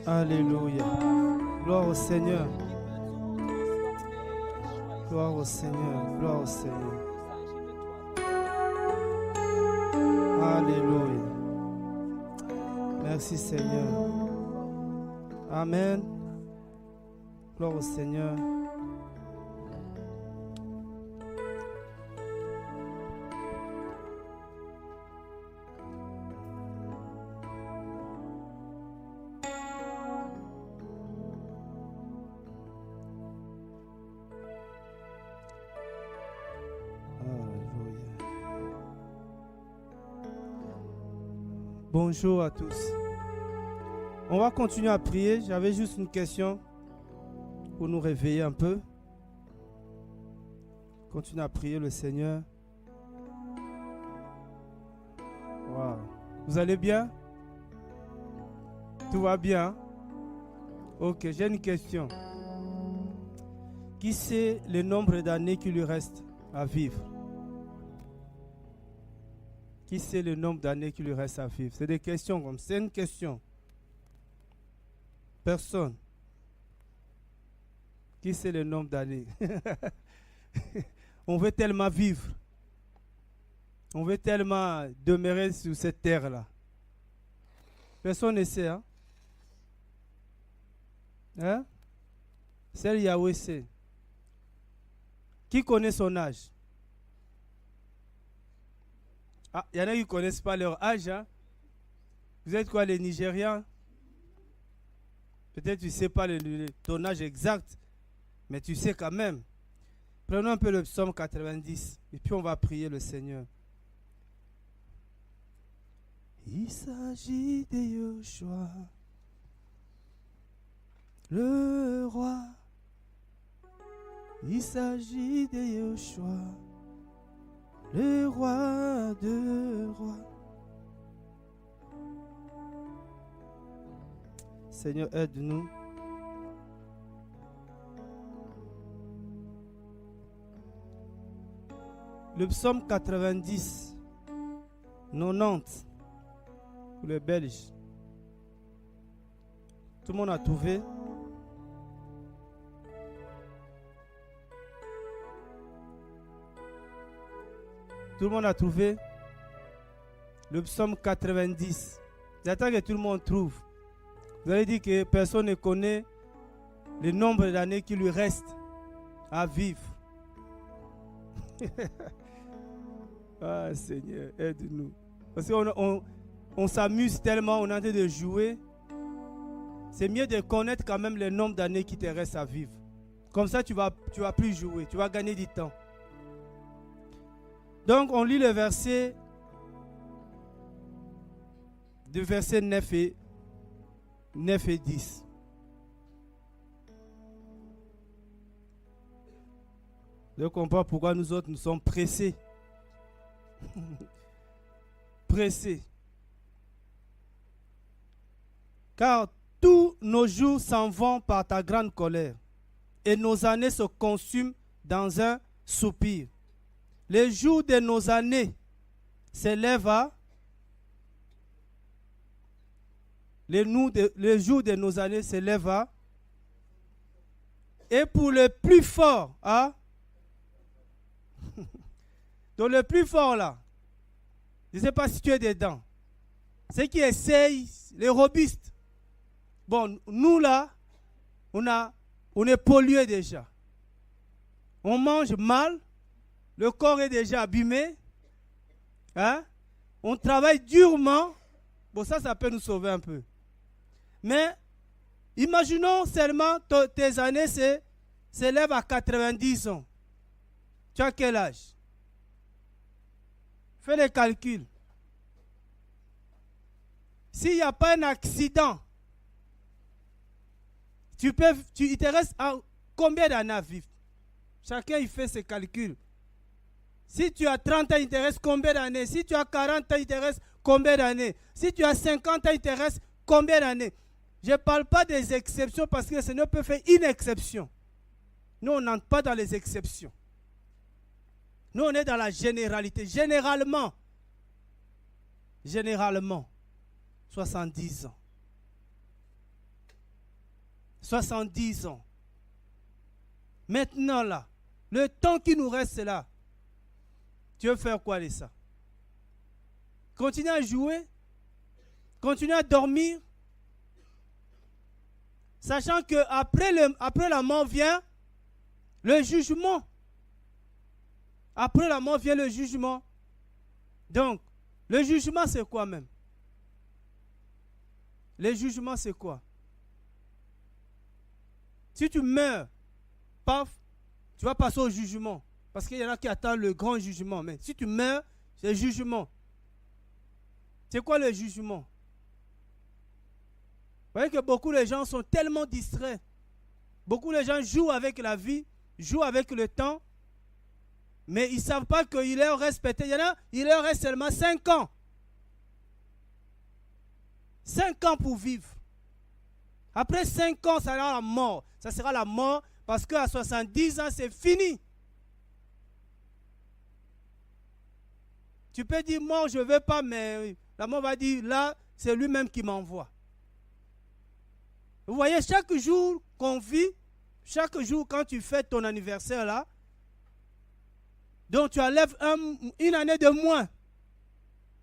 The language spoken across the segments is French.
Alléluia. Gloire au Seigneur. Gloire au Seigneur. Gloire au Seigneur. Alléluia. Merci Seigneur. Amen. Gloire au Seigneur. Bonjour à tous. On va continuer à prier. J'avais juste une question pour nous réveiller un peu. Continuez à prier le Seigneur. Wow. Vous allez bien? Tout va bien? Ok, j'ai une question. Qui sait le nombre d'années qu'il lui reste à vivre? Qui sait le nombre d'années qu'il lui reste à vivre? C'est des questions comme ça. C'est une question. Personne. Qui sait le nombre d'années? On veut tellement vivre. On veut tellement demeurer sur cette terre-là. Personne ne sait, hein? Hein? Seul Yahweh sait. Qui connaît son âge? Ah, il y en a qui ne connaissent pas leur âge. Hein? Vous êtes quoi, les Nigérians? Peut-être tu ne sais pas ton âge exact, mais tu sais quand même. Prenons un peu le psaume 90 et puis on va prier le Seigneur. Il s'agit de Yoshua, le roi. Il s'agit de Yoshua, le roi de rois. Seigneur, aide-nous. Le psaume 90, 90, pour les Belges. Tout le monde a trouvé? Tout le monde a trouvé? Le psaume 90. J'attends que tout le monde trouve. Vous avez dit que personne ne connaît le nombre d'années qui lui reste à vivre. Ah Seigneur, aide-nous. Parce qu'on s'amuse tellement, on est en train de jouer. C'est mieux de connaître quand même le nombre d'années qui te reste à vivre. Comme ça, tu vas plus jouer, tu vas gagner du temps. Donc, on lit le verset, de verset 9 et 10. Je comprends pourquoi nous autres, nous sommes pressés. Pressés. Car tous nos jours s'en vont par ta grande colère, et nos années se consument dans un soupir. Les jours de nos années s'élèvent à... Les jours de nos années s'élèvent à... Et pour le plus fort, hein? Donc le plus fort là, je ne sais pas si tu es dedans. Ceux qui essayent, les robustes. Bon, nous là, on est pollué déjà. On mange mal. Le corps est déjà abîmé. Hein? On travaille durement. Bon, ça peut nous sauver un peu. Mais, imaginons seulement tes années s'élèvent à 90 ans. Tu as quel âge? Fais les calculs. S'il n'y a pas un accident, il te reste combien d'années à vivre? Chacun il fait ses calculs. Si tu as 30 ans, il te reste combien d'années? Si tu as 40 ans, il te reste combien d'années? Si tu as 50 ans, il te reste combien d'années? Je ne parle pas des exceptions parce que le Seigneur peut faire une exception. Nous, on n'entre pas dans les exceptions. Nous, on est dans la généralité. Généralement, 70 ans. 70 ans. Maintenant là, le temps qui nous reste là, tu veux faire quoi de ça? Continuer à jouer? Continuer à dormir? Sachant qu'après la mort vient le jugement. Après la mort vient le jugement. Donc, le jugement c'est quoi même? Le jugement c'est quoi? Si tu meurs, paf, tu vas passer au jugement. Parce qu'il y en a qui attendent le grand jugement. Mais si tu meurs, c'est le jugement. C'est quoi le jugement? Vous voyez que beaucoup de gens sont tellement distraits. Beaucoup de gens jouent avec la vie, jouent avec le temps. Mais ils ne savent pas qu'il leur reste peut-être. Il y en a, il leur reste seulement 5 ans. 5 ans pour vivre. Après 5 ans, ça sera la mort. Ça sera la mort parce qu'à 70 ans, c'est fini. Tu peux dire, moi, je ne veux pas, mais la mort va dire, là, c'est lui-même qui m'envoie. Vous voyez, chaque jour qu'on vit, chaque jour quand tu fais ton anniversaire là, donc tu enlèves une année de moins.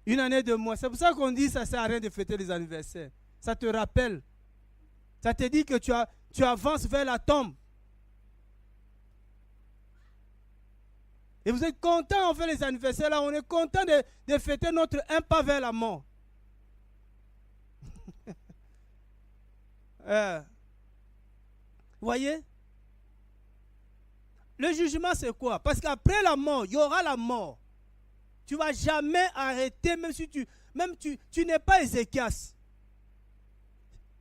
Une année de moins. C'est pour ça qu'on dit que ça ne sert à rien de fêter les anniversaires. Ça te rappelle. Ça te dit que tu avances vers la tombe. Et vous êtes content, on fait les anniversaires là, on est content de fêter notre un pas vers la mort. Vous voyez? Le jugement c'est quoi? Parce qu'après la mort, il y aura la mort. Tu ne vas jamais arrêter, même si tu n'es pas Ézéchias.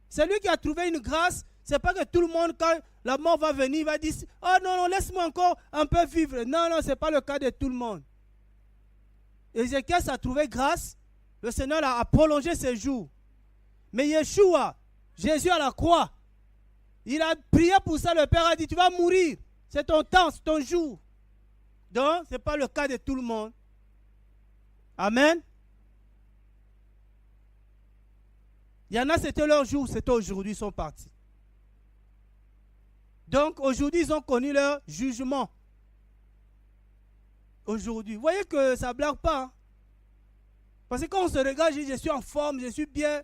C'est lui qui a trouvé une grâce. Ce n'est pas que tout le monde, quand la mort va venir, va dire « Oh non, non, laisse-moi encore un peu vivre. » Non, non, ce n'est pas le cas de tout le monde. Ézéchias a trouvé grâce. Le Seigneur a prolongé ses jours. Mais Yeshua, Jésus à la croix, il a prié pour ça. Le Père a dit « Tu vas mourir. C'est ton temps, c'est ton jour. » Donc, ce n'est pas le cas de tout le monde. Amen. Il y en a, c'était leur jour, c'était aujourd'hui, ils sont partis. Donc, aujourd'hui, ils ont connu leur jugement. Aujourd'hui. Vous voyez que ça ne blague pas. Hein? Parce que quand on se regarde, je suis en forme, je suis bien.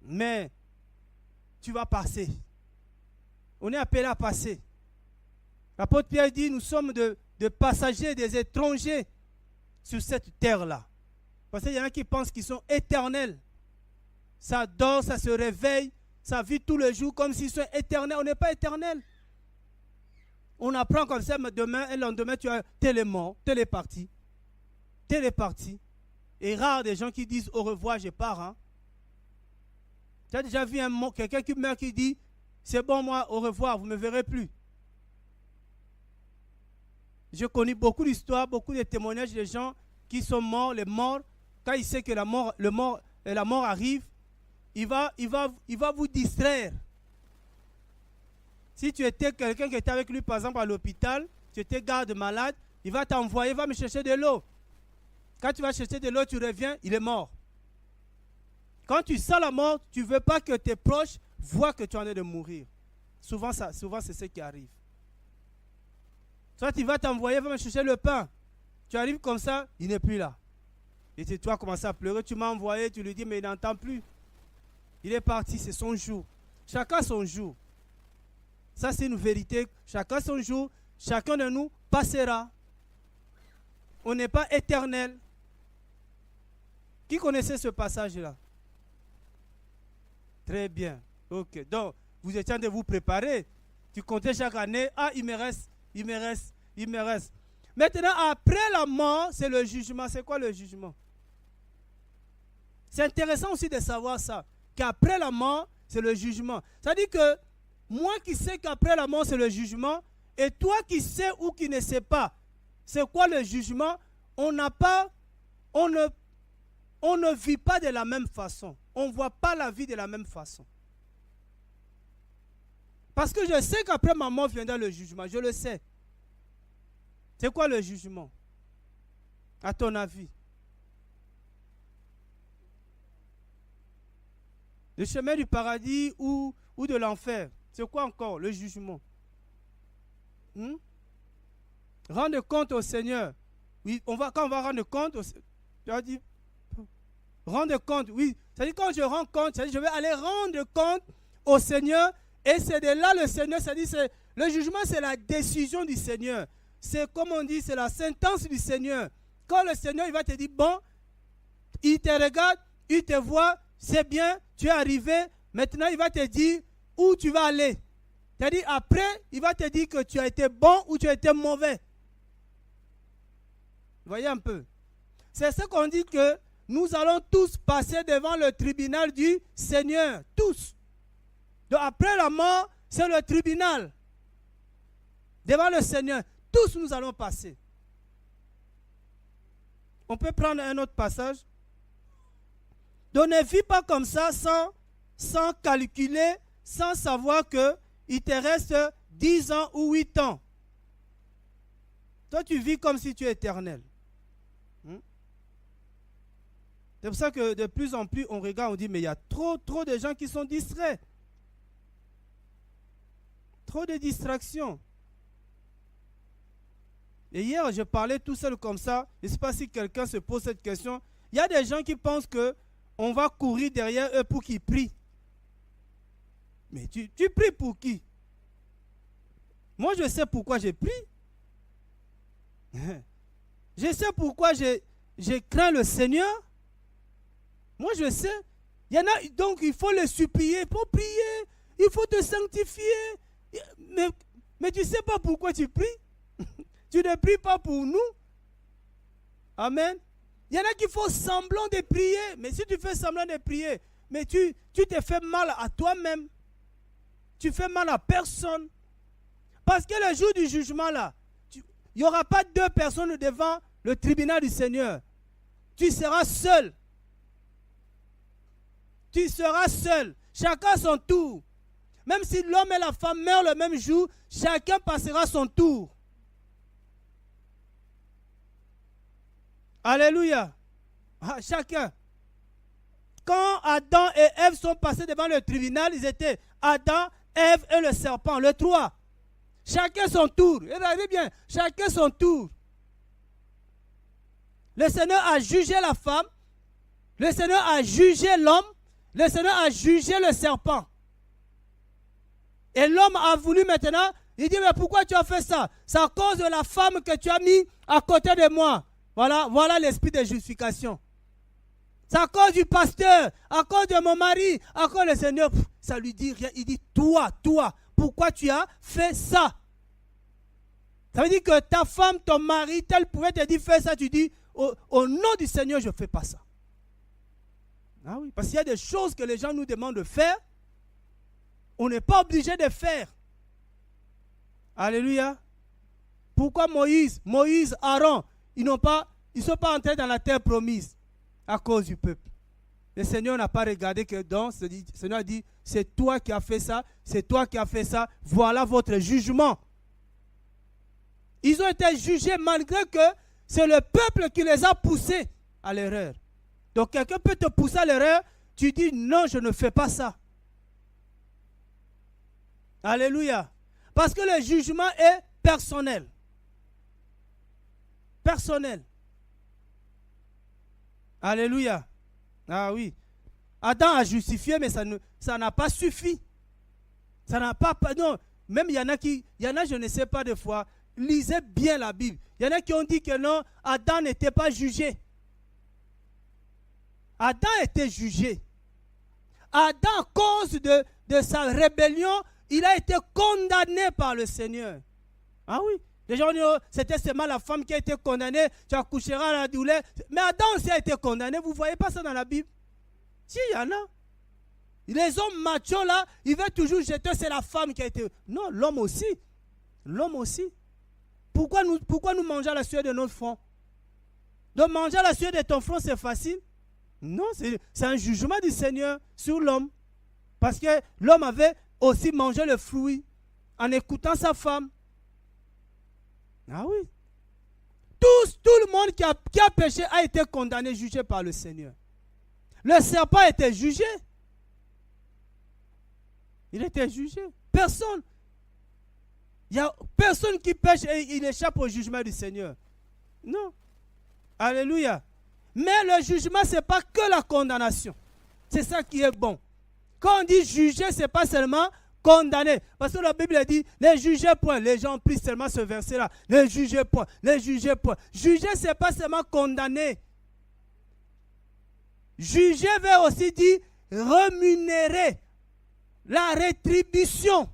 Mais, tu vas passer. On est appelé à passer. L'apôtre Pierre dit, nous sommes de passagers, des étrangers sur cette terre-là. Parce qu'il y en a qui pensent qu'ils sont éternels. Ça dort, ça se réveille, ça vit tous les jours comme s'ils sont éternels. On n'est pas éternel. On apprend comme ça, mais demain et le lendemain, tu as tel est mort, tel est parti. Tel est parti. Et rare des gens qui disent au revoir, je pars. Hein. Tu as déjà vu quelqu'un qui meurt qui dit, c'est bon moi, au revoir, vous ne me verrez plus. Je connais beaucoup d'histoires, beaucoup de témoignages de gens qui sont morts, les morts, quand il sait que la mort arrive, il va vous distraire. Si tu étais quelqu'un qui était avec lui, par exemple, à l'hôpital, tu étais garde malade, il va t'envoyer, il va me chercher de l'eau. Quand tu vas chercher de l'eau, tu reviens, il est mort. Quand tu sens la mort, tu ne veux pas que tes proches voient que tu en es de mourir. Souvent, c'est ce qui arrive. Soit il va t'envoyer, il va me chercher le pain. Tu arrives comme ça, il n'est plus là. Et tu vas commencer à pleurer, tu m'as envoyé, tu lui dis, mais il n'entend plus. Il est parti, c'est son jour. Chacun son jour. Ça, c'est une vérité. Chacun son jour. Chacun de nous passera. On n'est pas éternel. Qui connaissait ce passage-là? Très bien. Ok. Donc, vous étiez en train de vous préparer. Tu comptais chaque année. Ah, il me reste, il me reste, il me reste. Maintenant, après la mort, c'est le jugement. C'est quoi le jugement? C'est intéressant aussi de savoir ça. Qu'après la mort, c'est le jugement. Ça dit que moi qui sais qu'après la mort, c'est le jugement, et toi qui sais ou qui ne sais pas, c'est quoi le jugement? On ne vit pas de la même façon. On ne voit pas la vie de la même façon. Parce que je sais qu'après ma mort viendra le jugement. Je le sais. C'est quoi le jugement? À ton avis? Le chemin du paradis ou de l'enfer? C'est quoi encore le jugement? Rendre compte au Seigneur. Oui, quand on va rendre compte, tu as dit, rendre compte, oui. C'est-à-dire quand je rends compte, c'est-à-dire je vais aller rendre compte au Seigneur. Et c'est de là le Seigneur, c'est-à-dire le jugement, c'est la décision du Seigneur. C'est comme on dit, c'est la sentence du Seigneur. Quand le Seigneur, il va te dire, bon, il te regarde, il te voit, c'est bien, tu es arrivé. Maintenant, il va te dire où tu vas aller. C'est-à-dire après, il va te dire que tu as été bon ou tu as été mauvais. Voyez un peu. C'est ce qu'on dit que nous allons tous passer devant le tribunal du Seigneur. Tous. Donc après la mort, c'est le tribunal. Devant le Seigneur. Tous nous allons passer. On peut prendre un autre passage. Donc ne vis pas comme ça sans calculer, sans savoir qu'il te reste 10 ans ou 8 ans. Toi, tu vis comme si tu es éternel. C'est pour ça que de plus en plus, on regarde, on dit, mais il y a trop de gens qui sont distraits. Trop de distractions. Et hier, je parlais tout seul comme ça. Je ne sais pas si quelqu'un se pose cette question. Il y a des gens qui pensent qu'on va courir derrière eux pour qu'ils prient. Mais tu pries pour qui? Moi, je sais pourquoi je prie. Je sais pourquoi je crains le Seigneur. Moi, je sais. Il y en a, donc il faut les supplier. Pour prier, il faut te sanctifier. Mais tu ne sais pas pourquoi tu pries. Tu ne pries pas pour nous. Amen. Il y en a qui font semblant de prier. Mais si tu fais semblant de prier, mais tu te fais mal à toi-même. Tu fais mal à personne. Parce que le jour du jugement, là, il n'y aura pas 2 personnes devant le tribunal du Seigneur. Tu seras seul. Tu seras seul. Chacun son tour. Même si l'homme et la femme meurent le même jour, chacun passera son tour. Alléluia. Chacun. Quand Adam et Ève sont passés devant le tribunal, ils étaient Adam, Ève et le serpent, le 3. Chacun son tour. Regardez bien, chacun son tour. Le Seigneur a jugé la femme. Le Seigneur a jugé l'homme. Le Seigneur a jugé le serpent. Et l'homme a voulu maintenant, il dit, mais pourquoi tu as fait ça? C'est à cause de la femme que tu as mis à côté de moi. Voilà l'esprit de justification. C'est à cause du pasteur, à cause de mon mari, à cause du Seigneur. Ça lui dit rien. Il dit, toi, pourquoi tu as fait ça? Ça veut dire que ta femme, ton mari, tel pouvait te dire, fais ça. Tu dis, au nom du Seigneur, je ne fais pas ça. Ah oui, parce qu'il y a des choses que les gens nous demandent de faire. On n'est pas obligé de faire. Alléluia. Pourquoi Moïse, Aaron, ils ne sont pas entrés dans la terre promise à cause du peuple. Le Seigneur n'a pas regardé que le Seigneur a dit, c'est toi qui as fait ça, c'est toi qui as fait ça, voilà votre jugement. Ils ont été jugés malgré que c'est le peuple qui les a poussés à l'erreur. Donc quelqu'un peut te pousser à l'erreur, tu dis non, je ne fais pas ça. Alléluia. Parce que le jugement est personnel. Personnel. Alléluia. Ah oui. Adam a justifié, mais ça n'a pas suffi. Ça n'a pas... Non, même il y en a, je ne sais pas des fois, lisez bien la Bible. Il y en a qui ont dit que non, Adam n'était pas jugé. Adam était jugé. Adam, à cause de sa rébellion, il a été condamné par le Seigneur. Ah oui. Les gens disent, oh, c'était seulement la femme qui a été condamnée, tu accoucheras à la douleur. Mais Adam aussi a été condamné. Vous ne voyez pas ça dans la Bible? Si, il y en a. Les hommes machos là, ils veulent toujours jeter, c'est la femme qui a été... Non, l'homme aussi. L'homme aussi. Pourquoi nous mangeons la sueur de notre front? De manger la sueur de ton front, c'est facile? Non, c'est un jugement du Seigneur sur l'homme. Parce que l'homme avait aussi mangé le fruit en écoutant sa femme. Ah oui. Tout le monde qui a péché a été condamné, jugé par le Seigneur. Le serpent était jugé. Il était jugé. Personne. Il n'y a personne qui pêche et il échappe au jugement du Seigneur. Non. Alléluia. Mais le jugement, ce n'est pas que la condamnation. C'est ça qui est bon. Quand on dit juger, ce n'est pas seulement condamner. Parce que la Bible dit, ne jugez point. Les gens ont pris seulement ce verset-là. Ne jugez point. Ne jugez point. Juger, ce n'est pas seulement condamner. Juger veut aussi dire rémunérer. La rétribution.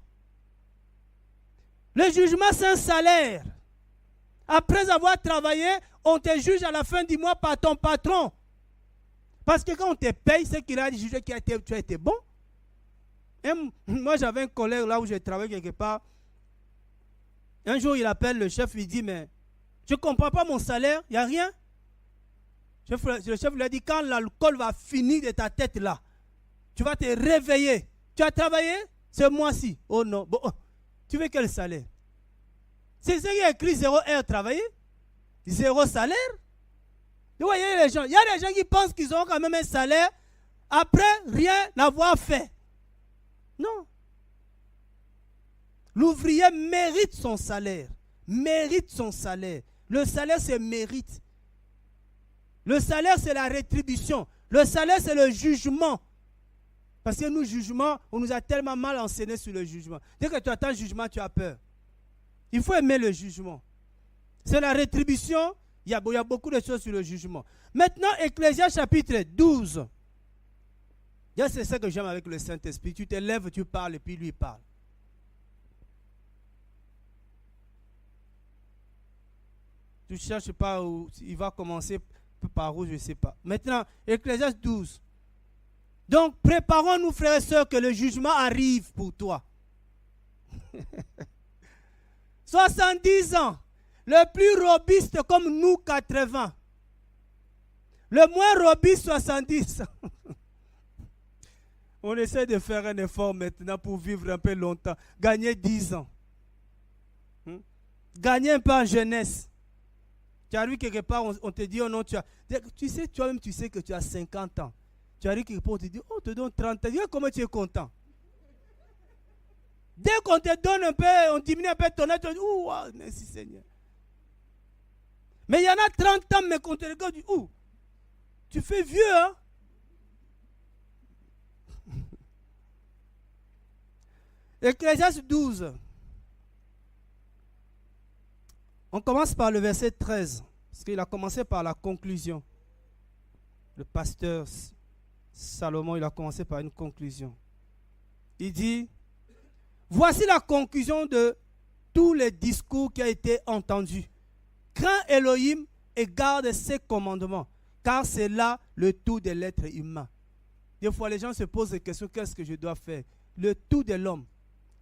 Le jugement, c'est un salaire. Après avoir travaillé, on te juge à la fin du mois par ton patron. Parce que quand on te paye, c'est qu'il a jugé que tu as été bon. Et moi, j'avais un collègue là où je travaillais quelque part. Un jour, il appelle le chef, il dit, mais je ne comprends pas mon salaire, il n'y a rien. Le chef lui a dit, quand l'alcool va finir de ta tête là, tu vas te réveiller. Tu as travaillé ce mois-ci. Oh non. Bon, tu veux quel salaire? C'est ce qui est écrit 0 heure travaillé. 0 salaire. Vous voyez les gens. Il y a des gens qui pensent qu'ils auront quand même un salaire après rien n'avoir fait. Non. L'ouvrier mérite son salaire. Mérite son salaire. Le salaire, c'est mérite. Le salaire, c'est la rétribution. Le salaire, c'est le jugement. Parce que nous, jugement, on nous a tellement mal enseigné sur le jugement. Dès que tu attends le jugement, tu as peur. Il faut aimer le jugement. C'est la rétribution. Il y a beaucoup de choses sur le jugement. Maintenant, Ecclésias chapitre 12. C'est ça que j'aime avec le Saint-Esprit. Tu te lèves, tu parles et puis lui parle. Tu ne cherches pas où il va commencer par où, je ne sais pas. Maintenant, Ecclésias 12. Donc, préparons-nous, frères et sœurs, que le jugement arrive pour toi. 70 ans. Le plus robuste comme nous, 80. Le moins robuste, 70. On essaie de faire un effort maintenant pour vivre un peu longtemps. Gagner 10 ans. Gagner un peu en jeunesse. Tu arrives quelque part, on te dit, oh non, tu sais, toi-même, tu sais que tu as 50 ans. Tu arrives quelque part, on te dit, oh, on te donne 30 ans. Dis, comment tu es content. Dès qu'on te donne un peu, on diminue un peu ton âge, tu dis, oh, merci Seigneur. Mais il y en a 30 ans, mais quand on te regarde, oh, tu fais vieux, hein? Ecclésias 12. On commence par le verset 13. Parce qu'il a commencé par la conclusion. Le pasteur Salomon, il a commencé par une conclusion. Il dit, voici la conclusion de tous les discours qui ont été entendus. Crains Elohim et garde ses commandements, car c'est là le tout de l'être humain. Des fois, les gens se posent des questions, qu'est-ce que je dois faire? Le tout de l'homme.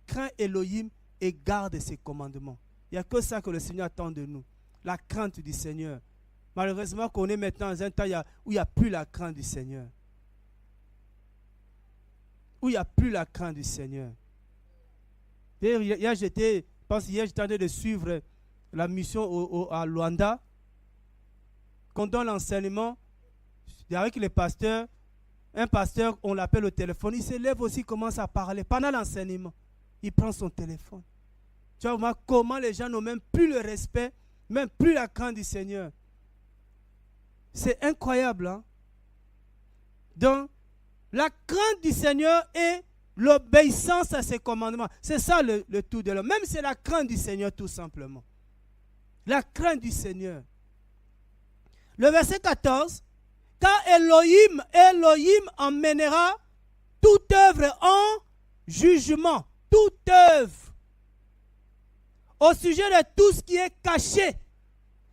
Crains Elohim et garde ses commandements. Il n'y a que ça que le Seigneur attend de nous. La crainte du Seigneur. Malheureusement, qu'on est maintenant dans un temps où il n'y a plus la crainte du Seigneur. Où il n'y a plus la crainte du Seigneur. Hier, j'étais en train de suivre la mission à Luanda. Quand on donne l'enseignement, avec les pasteurs, un pasteur, on l'appelle au téléphone, il se lève aussi, il commence à parler. Pendant l'enseignement, il prend son téléphone. Tu vas voir comment les gens n'ont même plus le respect, même plus la crainte du Seigneur. C'est incroyable. Hein? Donc, la crainte du Seigneur et l'obéissance à ses commandements. C'est ça le tout de l'homme. Même c'est la crainte du Seigneur tout simplement. La crainte du Seigneur. Le verset 14. Car Elohim emmènera toute œuvre en jugement. Toute œuvre. Au sujet de tout ce qui est caché.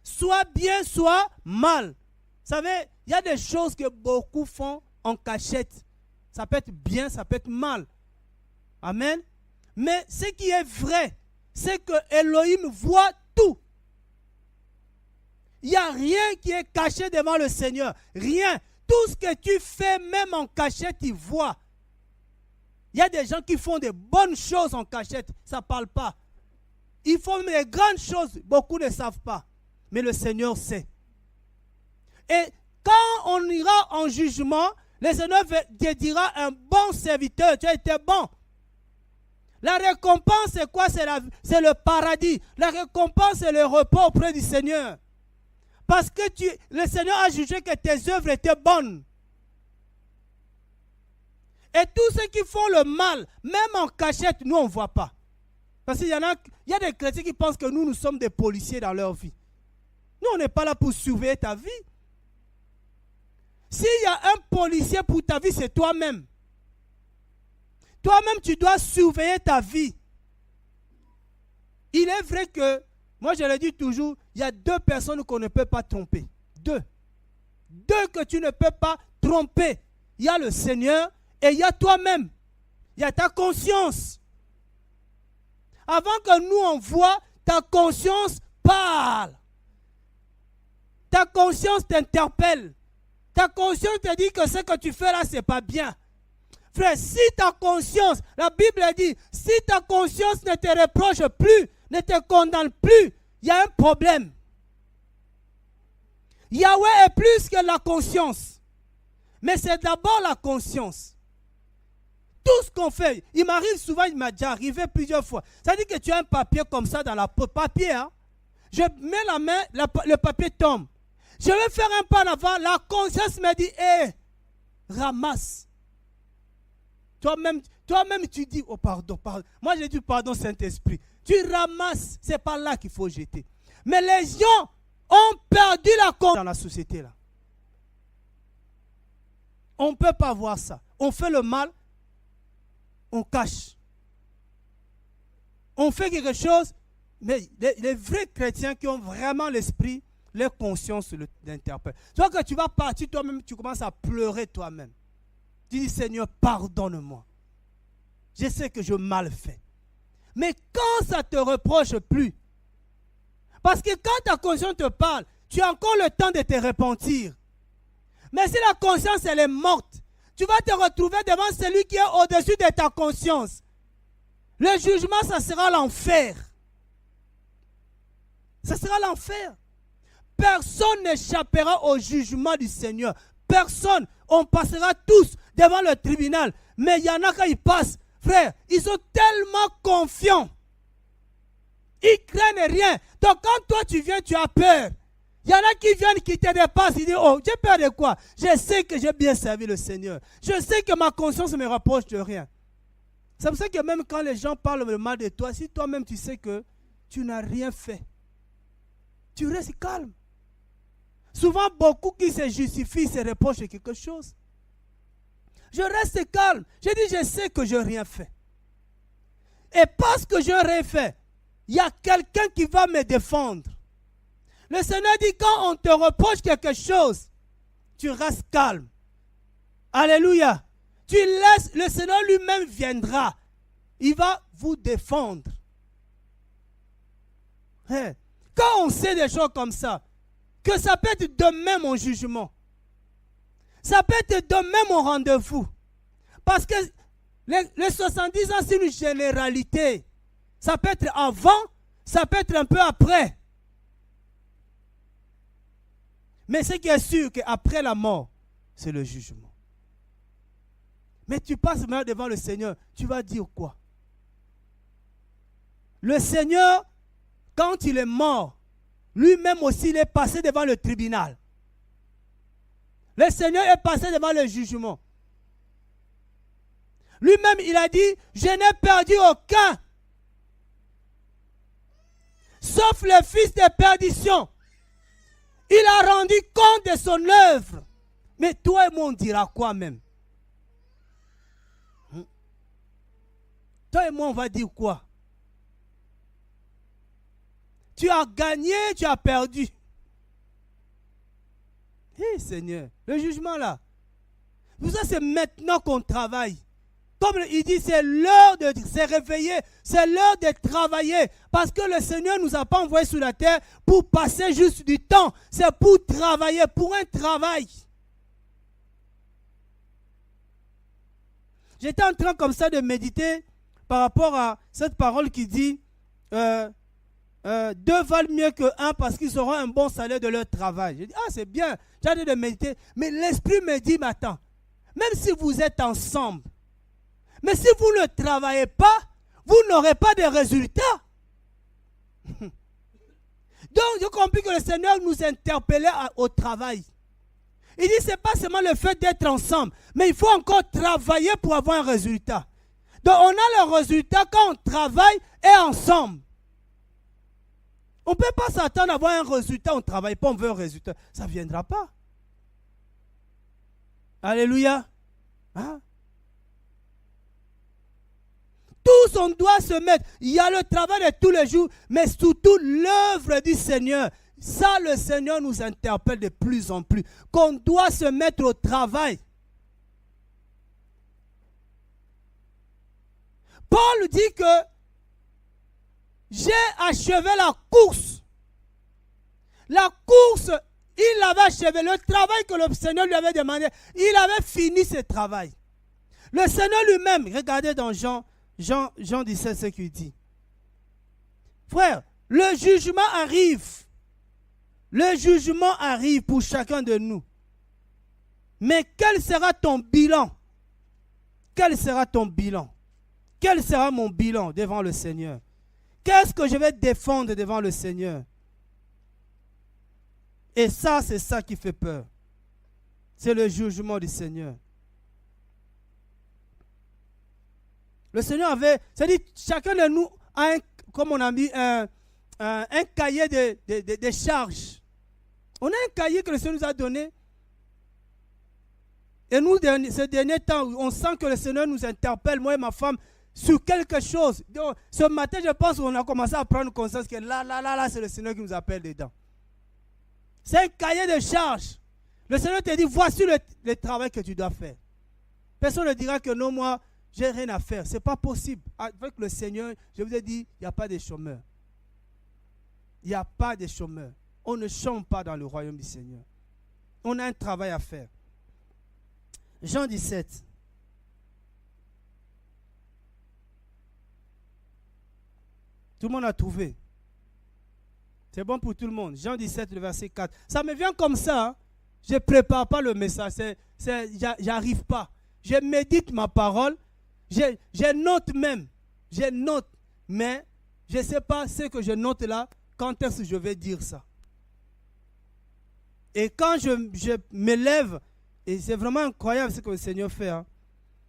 Soit bien, soit mal. Vous savez, il y a des choses que beaucoup font en cachette. Ça peut être bien, ça peut être mal. Amen. Mais ce qui est vrai, c'est que Elohim voit tout. Il n'y a rien qui est caché devant le Seigneur. Rien. Tout ce que tu fais, même en cachette, il voit. Il y a des gens qui font de bonnes choses en cachette. Ça ne parle pas. Ils font des grandes choses. Beaucoup ne savent pas. Mais le Seigneur sait. Et quand on ira en jugement, le Seigneur te dira, un bon serviteur, tu as été bon. La récompense, c'est quoi? C'est le paradis. La récompense, c'est le repos auprès du Seigneur. Parce que le Seigneur a jugé que tes œuvres étaient bonnes. Et tous ceux qui font le mal, même en cachette, nous, on ne voit pas. Parce qu'il y a des chrétiens qui pensent que nous sommes des policiers dans leur vie. Nous, on n'est pas là pour surveiller ta vie. S'il y a un policier pour ta vie, c'est toi-même. Toi-même, tu dois surveiller ta vie. Il est vrai que, moi je le dis toujours, il y a deux personnes qu'on ne peut pas tromper. Deux. Deux que tu ne peux pas tromper. Il y a le Seigneur et il y a toi-même. Il y a ta conscience. Avant que nous on voit, ta conscience parle. Ta conscience t'interpelle. Ta conscience te dit que ce que tu fais là, ce n'est pas bien. Frère, si ta conscience, la Bible dit, si ta conscience ne te reproche plus, ne te condamne plus, il y a un problème. Yahweh est plus que la conscience. Mais c'est d'abord la conscience. Tout ce qu'on fait, il m'arrive souvent, il m'a déjà arrivé plusieurs fois. Ça dit que tu as un papier comme ça dans la papier. Hein? Je mets la main, le papier tombe. Je vais faire un pas en avant, la conscience me dit, hé, ramasse. Toi-même, tu dis, oh pardon, pardon. Moi, j'ai dit pardon, Saint-Esprit. Tu ramasses, c'est pas là qu'il faut jeter. Mais les gens ont perdu la conscience dans la société là. On ne peut pas voir ça. On fait le mal, on cache. On fait quelque chose, mais les vrais chrétiens qui ont vraiment l'esprit, leur conscience l'interpelle. Toi que tu vas partir toi-même, tu commences à pleurer toi-même. Tu dis, Seigneur, pardonne-moi. Je sais que je mal fait. Mais quand ça ne te reproche plus, parce que quand ta conscience te parle, tu as encore le temps de te repentir. Mais si la conscience, elle est morte, tu vas te retrouver devant celui qui est au-dessus de ta conscience. Le jugement, ça sera l'enfer. Ça sera l'enfer. Personne n'échappera au jugement du Seigneur. Personne. On passera tous devant le tribunal. Mais il y en a quand ils passent, frère, ils sont tellement confiants. Ils craignent rien. Donc quand toi tu viens, tu as peur. Il y en a qui viennent, qui te dépassent. Ils disent, oh, j'ai peur de quoi? Je sais que j'ai bien servi le Seigneur. Je sais que ma conscience me rapproche de rien. C'est pour ça que même quand les gens parlent le mal de toi, si toi-même tu sais que tu n'as rien fait, tu restes calme. Souvent, beaucoup qui se justifient, se reprochent quelque chose. Je reste calme. Je dis, je sais que je n'ai rien fait. Et parce que je n'ai rien fait, il y a quelqu'un qui va me défendre. Le Seigneur dit, quand on te reproche quelque chose, tu restes calme. Alléluia. Tu laisses, le Seigneur lui-même viendra. Il va vous défendre. Hey. Quand on sait des choses comme ça, que ça peut être demain mon jugement. Ça peut être demain mon rendez-vous. Parce que les 70 ans, c'est une généralité. Ça peut être avant, ça peut être un peu après. Mais ce qui est sûr, qu'après la mort, c'est le jugement. Mais tu passes maintenant devant le Seigneur, tu vas dire quoi? Le Seigneur, quand il est mort, lui-même aussi, il est passé devant le tribunal. Le Seigneur est passé devant le jugement. Lui-même, il a dit, je n'ai perdu aucun. Sauf le fils de perdition. Il a rendu compte de son œuvre. Mais toi et moi, on dira quoi même? Toi et moi, on va dire quoi? Tu as gagné, tu as perdu. Hé Seigneur, le jugement là. Pour ça, c'est maintenant qu'on travaille. Comme il dit, c'est l'heure de se réveiller, c'est l'heure de travailler. Parce que le Seigneur ne nous a pas envoyés sur la terre pour passer juste du temps. C'est pour travailler, pour un travail. J'étais en train comme ça de méditer par rapport à cette parole qui dit deux valent mieux que un parce qu'ils auront un bon salaire de leur travail. J'ai dit, ah c'est bien, j'ai hâte de méditer. Mais l'esprit me dit, mais attends, même si vous êtes ensemble, mais si vous ne travaillez pas, vous n'aurez pas de résultats. Donc, j'ai compris que le Seigneur nous interpellait au travail. Il dit, ce n'est pas seulement le fait d'être ensemble, mais il faut encore travailler pour avoir un résultat. Donc, on a le résultat quand on travaille et ensemble. On ne peut pas s'attendre à avoir un résultat, on ne travaille pas, on veut un résultat. Ça ne viendra pas. Alléluia. Hein? Tous, on doit se mettre. Il y a le travail de tous les jours, mais surtout l'œuvre du Seigneur. Ça, le Seigneur nous interpelle de plus en plus. Qu'on doit se mettre au travail. Paul dit que j'ai achevé la course. La course, il l'avait achevé. Le travail que le Seigneur lui avait demandé, il avait fini ce travail. Le Seigneur lui-même, regardez dans Jean 17 ce qu'il dit. Frère, le jugement arrive. Le jugement arrive pour chacun de nous. Mais quel sera ton bilan? Quel sera ton bilan? Quel sera mon bilan devant le Seigneur? Qu'est-ce que je vais défendre devant le Seigneur? Et ça, c'est ça qui fait peur. C'est le jugement du Seigneur. Le Seigneur avait, c'est-à-dire chacun de nous a, comme on a mis, un cahier de charges. On a un cahier que le Seigneur nous a donné. Et nous, ces derniers temps, on sent que le Seigneur nous interpelle, moi et ma femme, sur quelque chose. Donc, ce matin, je pense qu'on a commencé à prendre conscience que là, c'est le Seigneur qui nous appelle dedans. C'est un cahier de charges. Le Seigneur te dit, voici le travail que tu dois faire. Personne ne dira que non, moi, j'ai rien à faire. Ce n'est pas possible. Avec le Seigneur, je vous ai dit, il n'y a pas de chômeurs. Il n'y a pas de chômeurs. On ne chôme pas dans le royaume du Seigneur. On a un travail à faire. Jean 17. Tout le monde a trouvé. C'est bon pour tout le monde. Jean 17, le verset 4. Ça me vient comme ça. Hein? Je ne prépare pas le message. J'arrive pas. Je médite ma parole. Je note même. Je note. Mais je ne sais pas ce que je note là. Quand est-ce que je vais dire ça? Et quand je me lève, et c'est vraiment incroyable ce que le Seigneur fait. Hein?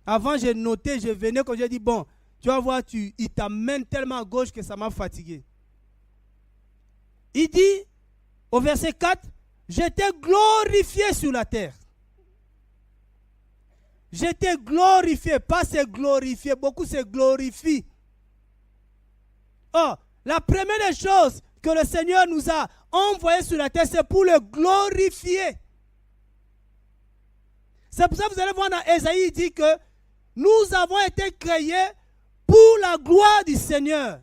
Avant, j'ai noté, je venais quand j'ai dit, bon, tu vas voir, il t'amène tellement à gauche que ça m'a fatigué. Il dit, au verset 4, j'étais glorifié sur la terre. J'étais glorifié, pas c'est glorifié, beaucoup se glorifient. Oh, la première des choses que le Seigneur nous a envoyé sur la terre, c'est pour le glorifier. C'est pour ça que vous allez voir dans Ésaïe, il dit que nous avons été créés pour la gloire du Seigneur.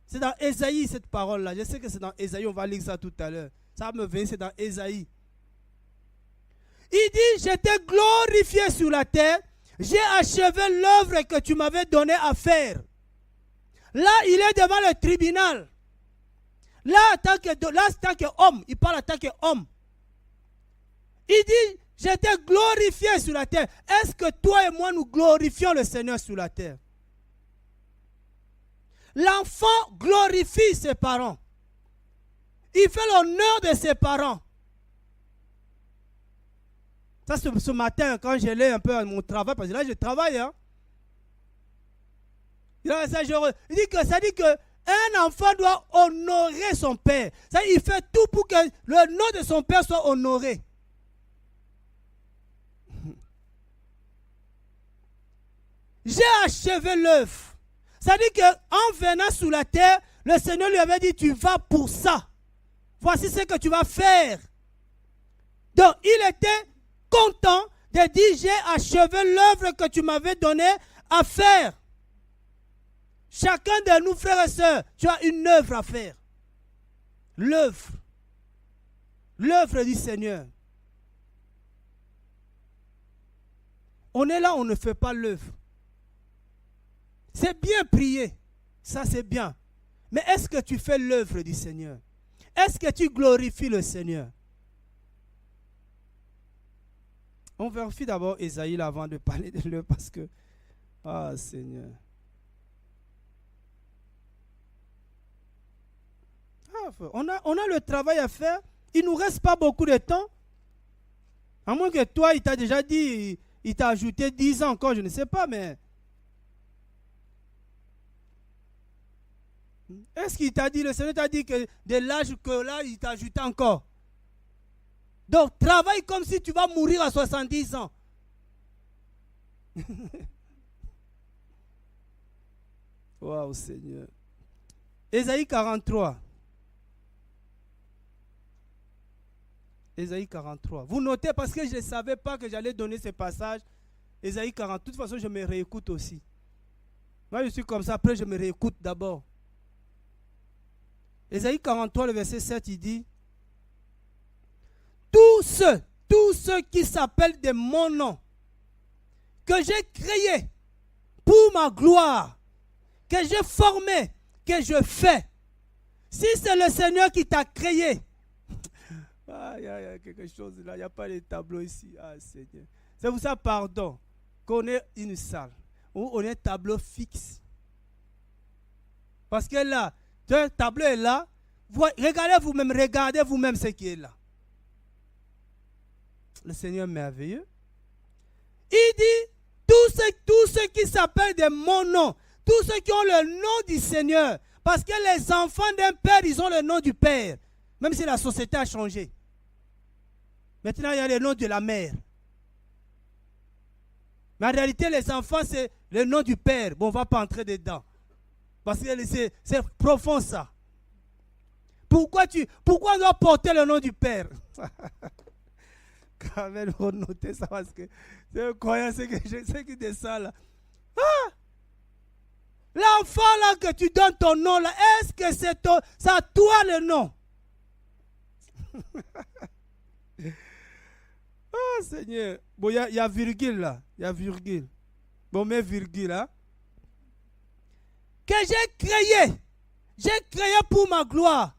C'est dans Ésaïe cette parole-là. Je sais que c'est dans Ésaïe, on va lire ça tout à l'heure. Ça me vient, c'est dans Ésaïe. Il dit, j'étais glorifié sur la terre, j'ai achevé l'œuvre que tu m'avais donnée à faire. Là, il est devant le tribunal. Là, en tant qu'homme, il parle en tant qu'homme. Il dit, j'étais glorifié sur la terre. Est-ce que toi et moi, nous glorifions le Seigneur sur la terre? L'enfant glorifie ses parents. Il fait l'honneur de ses parents. Ça, ce matin, quand j'allais un peu à mon travail, parce que là, je travaille. Hein. Il dit que un enfant doit honorer son père. Il fait tout pour que le nom de son père soit honoré. J'ai achevé l'œuvre. C'est-à-dire qu'en venant sur la terre, le Seigneur lui avait dit, tu vas pour ça. Voici ce que tu vas faire. Donc, il était content de dire, j'ai achevé l'œuvre que tu m'avais donnée à faire. Chacun de nous, frères et sœurs, tu as une œuvre à faire. L'œuvre. L'œuvre du Seigneur. On est là, on ne fait pas l'œuvre. C'est bien prier. Ça, c'est bien. Mais est-ce que tu fais l'œuvre du Seigneur? Est-ce que tu glorifies le Seigneur? On vérifie d'abord Ésaïe avant de parler de l'œuvre parce que... Ah, Seigneur. On a le travail à faire. Il ne nous reste pas beaucoup de temps. À moins que toi, il t'a déjà dit, il t'a ajouté 10 ans encore, je ne sais pas, mais... Est-ce qu'il t'a dit, le Seigneur t'a dit que de l'âge que là, il t'a ajouté encore? Donc, travaille comme si tu vas mourir à 70 ans. Waouh, Seigneur. Ésaïe 43. Ésaïe 43. Vous notez parce que je ne savais pas que j'allais donner ce passage. Ésaïe 40. De toute façon, je me réécoute aussi. Moi, je suis comme ça. Après, je me réécoute d'abord. Ésaïe 43, le verset 7, il dit: tous ceux qui s'appellent de mon nom, que j'ai créé pour ma gloire, que j'ai formé, que je fais. Si c'est le Seigneur qui t'a créé, il y a quelque chose là, il n'y a pas de tableau ici. Ah, Seigneur. C'est pour ça, pardon, qu'on ait une salle où on a un tableau fixe. Parce que là, le tableau est là. Regardez vous-même ce qui est là. Le Seigneur est merveilleux. Il dit, tous ceux qui s'appellent de mon nom, tous ceux qui ont le nom du Seigneur, parce que les enfants d'un père, ils ont le nom du père, même si la société a changé. Maintenant, il y a le nom de la mère. Mais en réalité, les enfants, c'est le nom du père. Bon, on ne va pas entrer dedans. Parce que c'est profond, ça. Pourquoi on doit porter le nom du père? Quand même, on noter ça parce que c'est incroyable ce que je sais qui descend là. Ah! L'enfant là que tu donnes ton nom là, est-ce que c'est ça toi le nom? Ah, Seigneur. Bon, il y a virgule là. Il y a virgule. Bon, mais virgule là. Que j'ai créé pour ma gloire.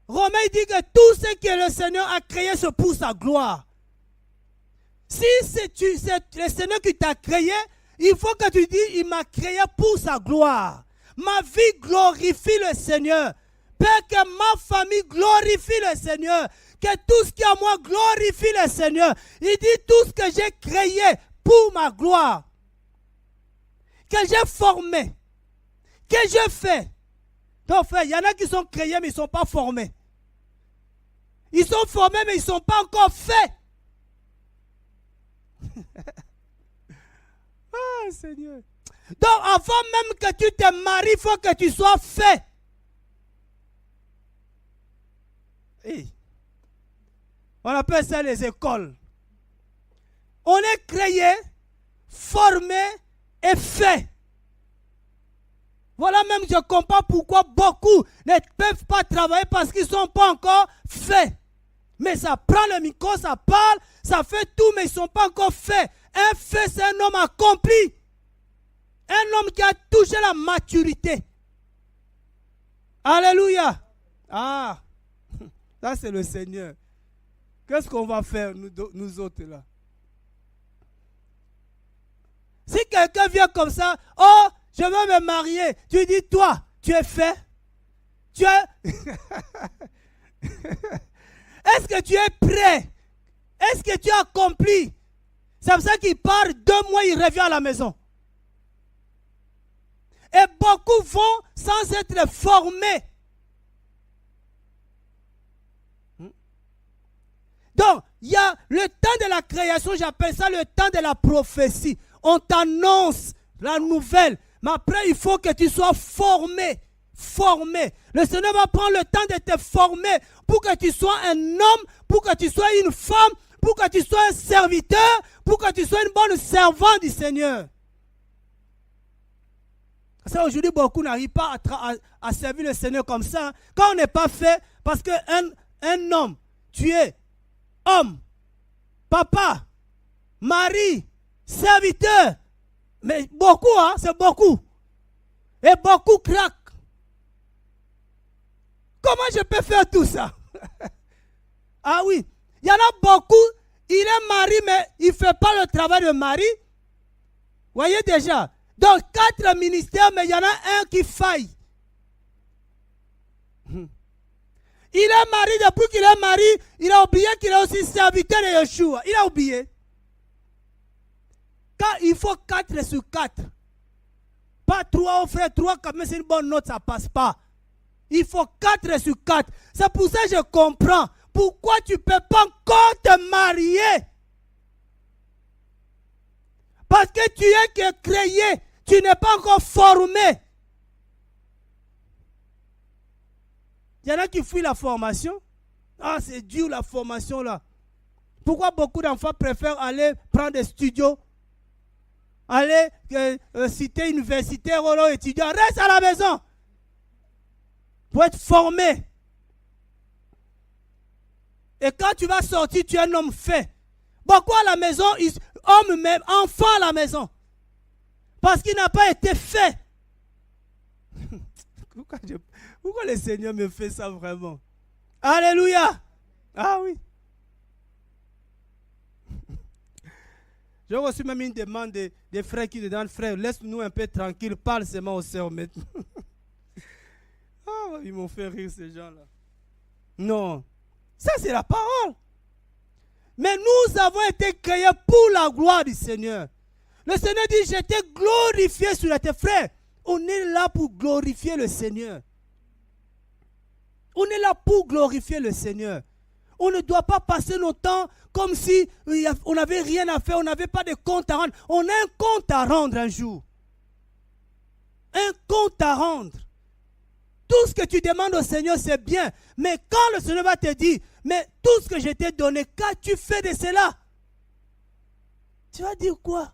Romain dit que tout ce que le Seigneur a créé, c'est pour sa gloire. Si c'est le Seigneur qui t'a créé, il faut que tu dises, il m'a créé pour sa gloire. Ma vie glorifie le Seigneur. Père, que ma famille glorifie le Seigneur. Que tout ce qui est à moi glorifie le Seigneur. Il dit tout ce que j'ai créé pour ma gloire. Que j'ai formé. Que j'ai fait. Donc, frère, il y en a qui sont créés, mais ils ne sont pas formés. Ils sont formés, mais ils ne sont pas encore faits. Ah, Seigneur. Donc, avant même que tu te maries, il faut que tu sois fait. Hey. On appelle ça les écoles. On est créé, formé et fait. Voilà même, je comprends pourquoi beaucoup ne peuvent pas travailler parce qu'ils ne sont pas encore faits. Mais ça prend le micro, ça parle, ça fait tout, mais ils ne sont pas encore faits. Un fait, c'est un homme accompli. Un homme qui a touché la maturité. Alléluia. Ah, ça c'est le Seigneur. Qu'est-ce qu'on va faire, nous autres là? Si quelqu'un vient comme ça, oh, je veux me marier. Tu dis, toi, tu es fait? Tu es... Est-ce que tu es prêt? Est-ce que tu as accompli? C'est pour ça qu'il part 2 mois, il revient à la maison. Et beaucoup vont sans être formés. Donc, il y a le temps de la création, j'appelle ça le temps de la prophétie. On t'annonce la nouvelle. Mais après, il faut que tu sois formé. Formé. Le Seigneur va prendre le temps de te former pour que tu sois un homme, pour que tu sois une femme, pour que tu sois un serviteur, pour que tu sois une bonne servante du Seigneur. Ça, aujourd'hui, beaucoup n'arrivent pas à servir le Seigneur comme ça. Quand on n'est pas fait, parce qu'un homme, tu es homme, papa, mari, serviteur. Mais beaucoup, hein, c'est beaucoup. Et beaucoup craquent. Comment je peux faire tout ça? Ah oui, il y en a beaucoup, il est marié, mais il ne fait pas le travail de mari. Voyez déjà. Donc 4 ministères, mais il y en a un qui faille. Il est marié, depuis qu'il est marié, il a oublié qu'il est aussi serviteur de Yeshua. Il a oublié. Quand il faut 4 sur 4. Pas 3 au frère, 3 quand même c'est une bonne note, ça ne passe pas. Il faut 4 sur 4. C'est pour ça que je comprends. Pourquoi tu ne peux pas encore te marier? Parce que tu es que créé. Tu n'es pas encore formé. Il y en a qui fuient la formation. Ah, c'est dur la formation là. Pourquoi beaucoup d'enfants préfèrent aller prendre des studios, aller citer universitaire ou étudiant? Reste à la maison pour être formé. Et quand tu vas sortir, tu es un homme fait. Pourquoi à la maison, homme même, enfant à la maison? Parce qu'il n'a pas été fait. Pourquoi le Seigneur me fait ça vraiment? Alléluia. Ah oui. J'ai reçu même une demande des frères qui demandent, frère, laisse-nous un peu tranquille, parle seulement au Seigneur maintenant. Ah, ils m'ont fait rire ces gens-là. Non. Ça c'est la parole. Mais nous avons été créés pour la gloire du Seigneur. Le Seigneur dit, je t'ai glorifié sur la terre. Frère, on est là pour glorifier le Seigneur. On est là pour glorifier le Seigneur. On ne doit pas passer nos temps comme si on n'avait rien à faire, on n'avait pas de compte à rendre. On a un compte à rendre un jour. Un compte à rendre. Tout ce que tu demandes au Seigneur, c'est bien. Mais quand le Seigneur va te dire, mais tout ce que je t'ai donné, qu'as-tu fait de cela? Tu vas dire quoi?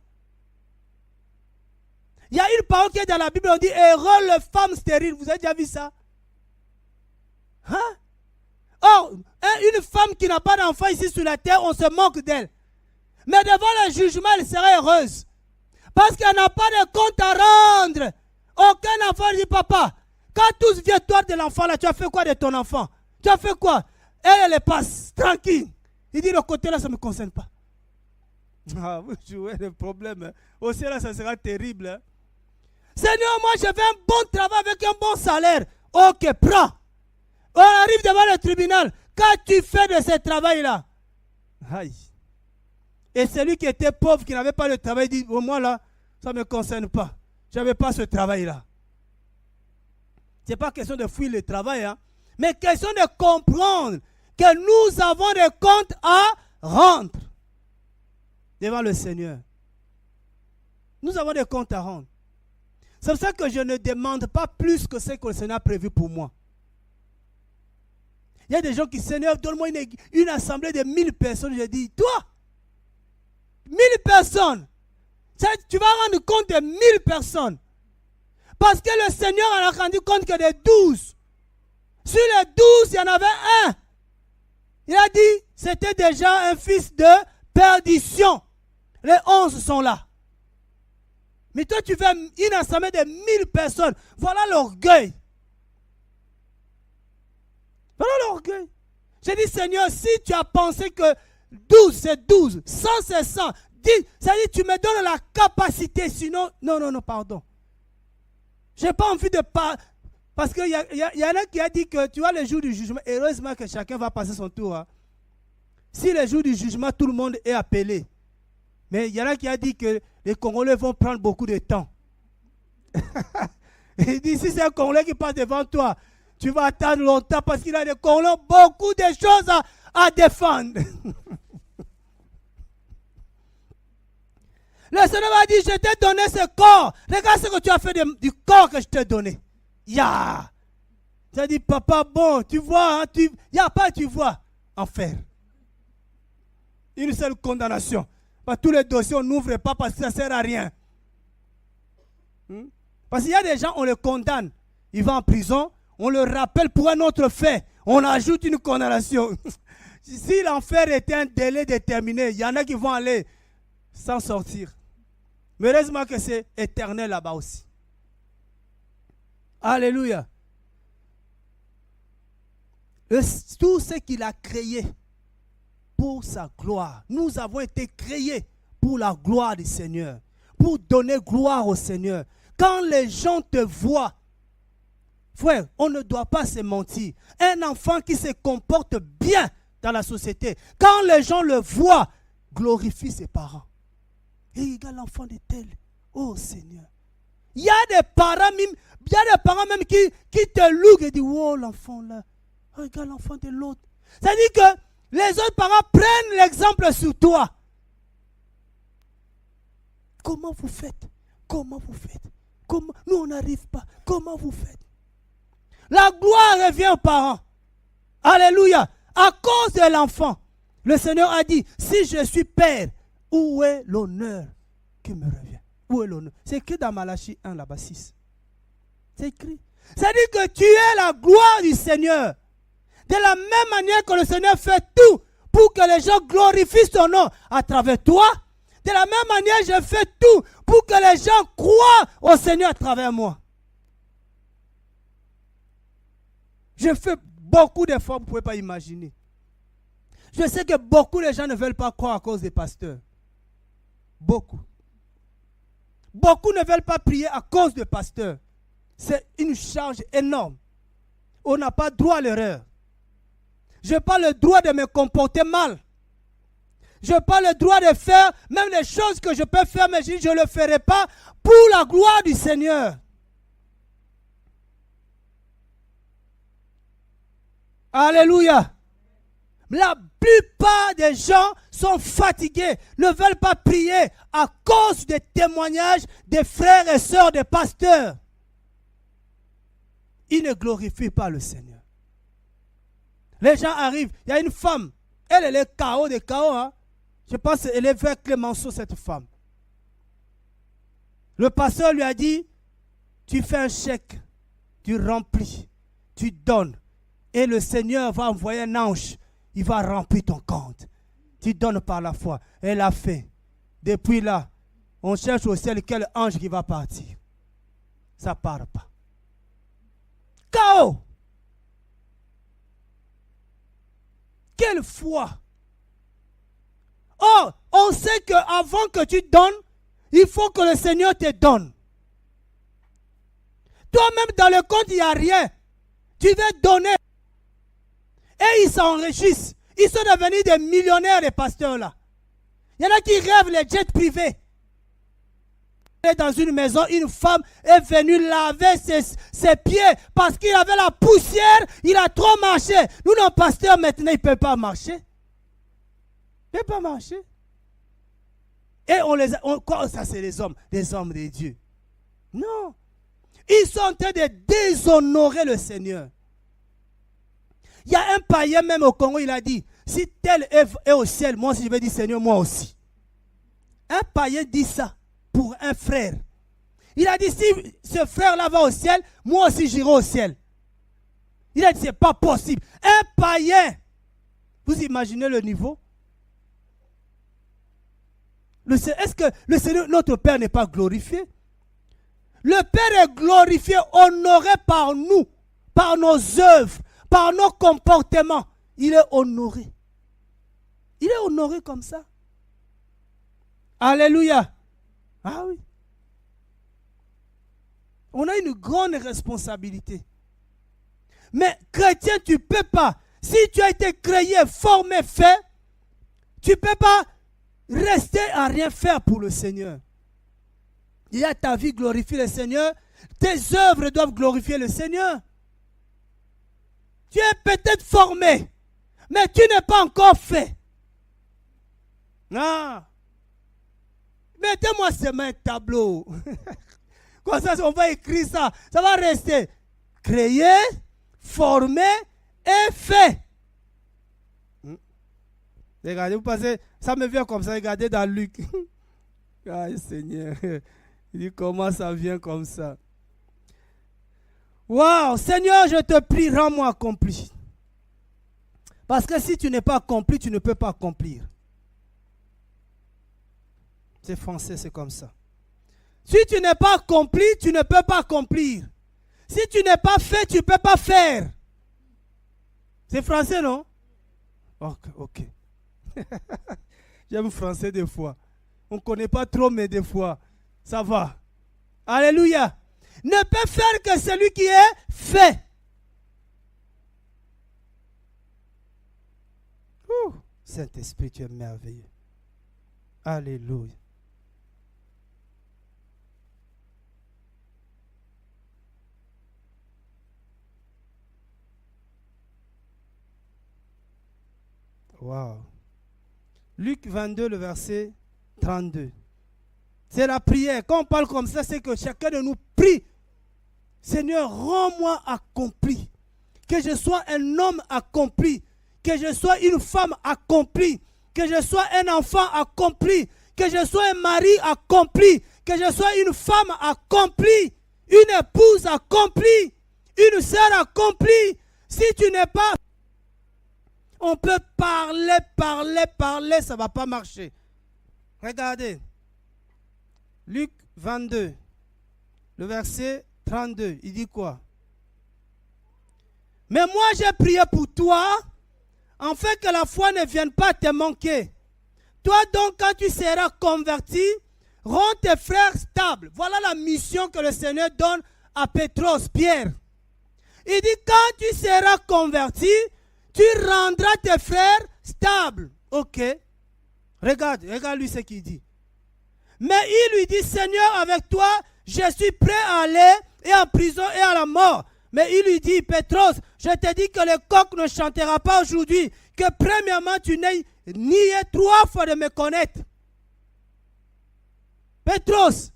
Il y a une parole qui est dans la Bible, on dit, heureux les femmes stériles. Vous avez déjà vu ça? Hein? Or, une femme qui n'a pas d'enfant ici sur la terre, on se moque d'elle. Mais devant le jugement, elle sera heureuse. Parce qu'elle n'a pas de compte à rendre. Aucun enfant dit, papa, quand tous viennent toi de l'enfant là, tu as fait quoi de ton enfant? Tu as fait quoi? Elle passe, tranquille. Il dit, le côté là, ça ne me concerne pas. Ah, vous jouez le problème. Hein. Au ciel là, ça sera terrible. Hein. Seigneur, moi, je veux un bon travail avec un bon salaire. Ok, prends. On arrive devant le tribunal. Qu'as-tu fait de ce travail-là? Aïe. Et celui qui était pauvre, qui n'avait pas de travail, dit, oh, moi là, ça ne me concerne pas. Je n'avais pas ce travail-là. Ce n'est pas question de fuir le travail, hein, mais question de comprendre que nous avons des comptes à rendre devant le Seigneur. Nous avons des comptes à rendre. C'est pour ça que je ne demande pas plus que ce que le Seigneur a prévu pour moi. Il y a des gens qui, Seigneur, donne-moi une assemblée de 1000 personnes. Je dis, toi, 1000 personnes, tu vas rendre compte de 1000 personnes. Parce que le Seigneur en a rendu compte que de 12. Sur les 12, il y en avait un. Il a dit, c'était déjà un fils de perdition. Les 11 sont là. Mais toi, tu fais une assemblée de 1000 personnes. Voilà l'orgueil. Voilà l'orgueil. J'ai dit, Seigneur, si tu as pensé que 12, c'est 12, 100, c'est 100, 10, ça dit, tu me donnes la capacité, sinon, non, pardon. Je n'ai pas envie de parler, parce qu'il y en a qui a dit que, tu vois, le jour du jugement, heureusement que chacun va passer son tour. Hein. Si le jour du jugement, tout le monde est appelé. Mais il y en a qui a dit que les Congolais vont prendre beaucoup de temps. Il dit, si c'est un Congolais qui passe devant toi, tu vas attendre longtemps parce qu'il a des Congolais beaucoup de choses à défendre. Le Seigneur m'a dit, je t'ai donné ce corps. Regarde ce que tu as fait du corps que je t'ai donné. Ya. Tu as dit, papa, bon, tu vois, hein, il n'y a pas, tu vois, enfer. Une seule condamnation. Parce que tous les dossiers, on n'ouvre pas parce que ça ne sert à rien. Parce qu'il y a des gens, on les condamne. Ils vont en prison, on le rappelle pour un autre fait. On ajoute une condamnation. Si l'enfer était un délai déterminé, il y en a qui vont aller sans sortir. Mais heureusement que c'est éternel là-bas aussi. Alléluia. Tout ce qu'il a créé pour sa gloire. Nous avons été créés pour la gloire du Seigneur. Pour donner gloire au Seigneur. Quand les gens te voient, Frère, on ne doit pas se mentir. Un enfant qui se comporte bien dans la société, quand les gens le voient, glorifie ses parents. Et regarde l'enfant de tel. Oh Seigneur. Il y a des parents même, qui te louent et disent, oh l'enfant là, regarde l'enfant de l'autre. C'est-à-dire que les autres parents prennent l'exemple sur toi. Comment vous faites? Comment vous faites? Nous on n'arrive pas. Comment vous faites? La gloire revient aux parents. Alléluia. À cause de l'enfant, le Seigneur a dit, si je suis père, où est l'honneur qui me revient? Où est l'honneur? C'est écrit dans Malachie 1, là-bas 6. C'est écrit. C'est-à-dire que tu es la gloire du Seigneur. De la même manière que le Seigneur fait tout pour que les gens glorifient son nom à travers toi, de la même manière, je fais tout pour que les gens croient au Seigneur à travers moi. Je fais beaucoup d'efforts, vous ne pouvez pas imaginer. Je sais que beaucoup de gens ne veulent pas croire à cause des pasteurs. Beaucoup. Beaucoup ne veulent pas prier à cause des pasteurs. C'est une charge énorme. On n'a pas droit à l'erreur. Je n'ai pas le droit de me comporter mal. Je n'ai pas le droit de faire même les choses que je peux faire, mais je ne le ferai pas pour la gloire du Seigneur. Alléluia. La plupart des gens sont fatigués, ne veulent pas prier à cause des témoignages des frères et sœurs des pasteurs. Ils ne glorifient pas le Seigneur. Les gens arrivent, il y a une femme, elle est KO de KO. Hein? Je pense qu'elle est vers Clémenceau, cette femme. Le pasteur lui a dit, tu fais un chèque, tu remplis, tu donnes. Et le Seigneur va envoyer un ange. Il va remplir ton compte. Tu donnes par la foi. Elle a fait. Depuis là, on cherche au ciel quel ange qui va partir. Ça ne part pas. Chaos. Quelle foi. Oh, on sait qu'avant que tu donnes, il faut que le Seigneur te donne. Toi-même, dans le compte, il n'y a rien. Tu veux donner. Et ils s'enrichissent. Ils sont devenus des millionnaires, les pasteurs-là. Il y en a qui rêvent les jets privés. Dans une maison, une femme est venue laver ses pieds parce qu'il avait la poussière, il a trop marché. Nous, nos pasteurs, maintenant, ils ne peuvent pas marcher. Ils ne peuvent pas marcher. Et ça, c'est des hommes de Dieu. Non. Ils sont en train de déshonorer le Seigneur. Il y a un païen même au Congo, il a dit, si tel est au ciel, moi aussi je vais dire Seigneur, moi aussi. Un païen dit ça pour un frère. Il a dit, si ce frère-là va au ciel, moi aussi j'irai au ciel. Il a dit, ce n'est pas possible. Un païen. Vous imaginez le niveau? Est-ce que le Seigneur, notre Père, n'est pas glorifié? Le Père est glorifié, honoré par nous, par nos œuvres, par nos comportements. Il est honoré. Il est honoré comme ça. Alléluia. Ah oui. On a une grande responsabilité. Mais chrétien, tu ne peux pas. Si tu as été créé, formé, fait, tu ne peux pas rester à rien faire pour le Seigneur. Il y a ta vie glorifie le Seigneur. Tes œuvres doivent glorifier le Seigneur. Tu es peut-être formé, mais tu n'es pas encore fait. Non. Mettez-moi sur un tableau. Comme ça, on va écrire ça. Ça va rester créé, formé et fait. Regardez, vous passez, ça me vient comme ça. Regardez dans Luc. Ah, Seigneur. Il dit comment ça vient comme ça. Waouh, Seigneur, je te prie, rends-moi accompli. Parce que si tu n'es pas accompli, tu ne peux pas accomplir. C'est français, c'est comme ça. Si tu n'es pas accompli, tu ne peux pas accomplir. Si tu n'es pas fait, tu ne peux pas faire. C'est français, non? Ok. J'aime français des fois. On ne connaît pas trop, mais des fois, ça va. Alléluia. ne peut faire que celui qui est fait. Saint-Esprit, tu es merveilleux. Alléluia. Wow. Luc 22, le verset 32. C'est la prière. Quand on parle comme ça, c'est que chacun de nous prie. Seigneur, rends-moi accompli. Que je sois un homme accompli. Que je sois une femme accomplie. Que je sois un enfant accompli. Que je sois un mari accompli. Que je sois une femme accomplie. Une épouse accomplie. Une sœur accomplie. Si tu n'es pas... On peut parler, ça ne va pas marcher. Regardez. Luc 22, le verset 32, il dit quoi? Mais moi j'ai prié pour toi, afin que la foi ne vienne pas te manquer. Toi donc, quand tu seras converti, rends tes frères stables. Voilà la mission que le Seigneur donne à Pétros, Pierre. Il dit, quand tu seras converti, tu rendras tes frères stables. Ok. Regarde lui ce qu'il dit. Mais il lui dit, Seigneur, avec toi, je suis prêt à aller et en prison et à la mort. Mais il lui dit, Pétros, je te dis que le coq ne chantera pas aujourd'hui, que premièrement tu n'aies nié 3 fois de me connaître. Pétros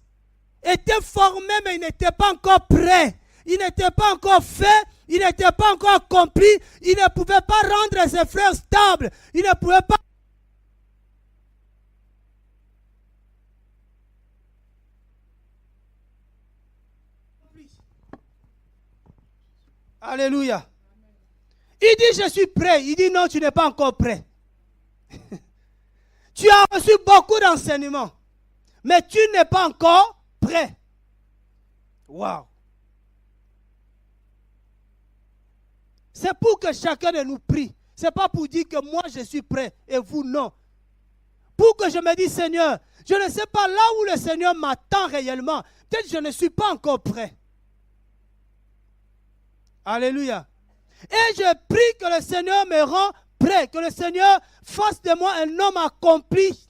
était formé, mais il n'était pas encore prêt. Il n'était pas encore fait, il n'était pas encore accompli. Il ne pouvait pas rendre ses frères stables. Il ne pouvait pas... Alléluia. Il dit, je suis prêt. Il dit, non, tu n'es pas encore prêt. Tu as reçu beaucoup d'enseignements, mais tu n'es pas encore prêt. Waouh. C'est pour que chacun de nous prie. Ce n'est pas pour dire que moi je suis prêt et vous non. Pour que je me dise, Seigneur, je ne sais pas là où le Seigneur m'attend réellement. Peut-être que je ne suis pas encore prêt. Alléluia. Et je prie que le Seigneur me rende prêt, que le Seigneur fasse de moi un homme accompli.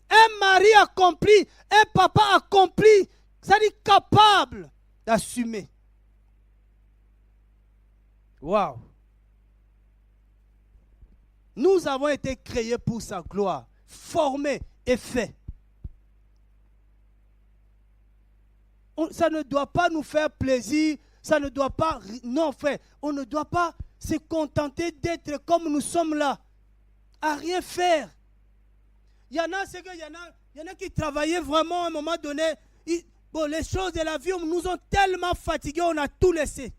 Un mari accompli, un papa accompli, c'est-à-dire capable d'assumer. Waouh! Nous avons été créés pour sa gloire, formés et faits. Ça ne doit pas nous faire plaisir, ça ne doit pas... Non, frère, on ne doit pas se contenter d'être comme nous sommes là, à rien faire. Il y en a qui travaillaient vraiment à un moment donné. Bon, les choses de la vie nous ont tellement fatigués, on a tout laissé.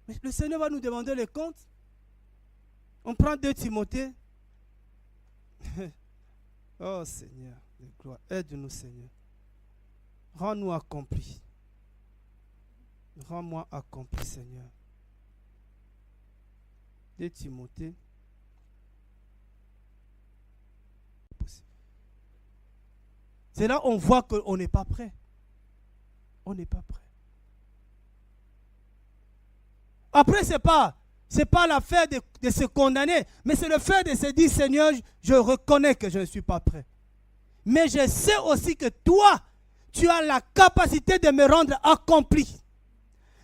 Mais le Seigneur va nous demander les comptes. On prend 2 Timothée. Oh Seigneur, de gloire, aide-nous Seigneur. Rends-nous accomplis. Rends-moi accompli Seigneur. 2 Timothée. C'est là on voit qu'on n'est pas prêt. On n'est pas prêt. Après, ce n'est pas l'affaire de se condamner, mais c'est le fait de se dire, Seigneur, je reconnais que je ne suis pas prêt. Mais je sais aussi que toi, tu as la capacité de me rendre accompli.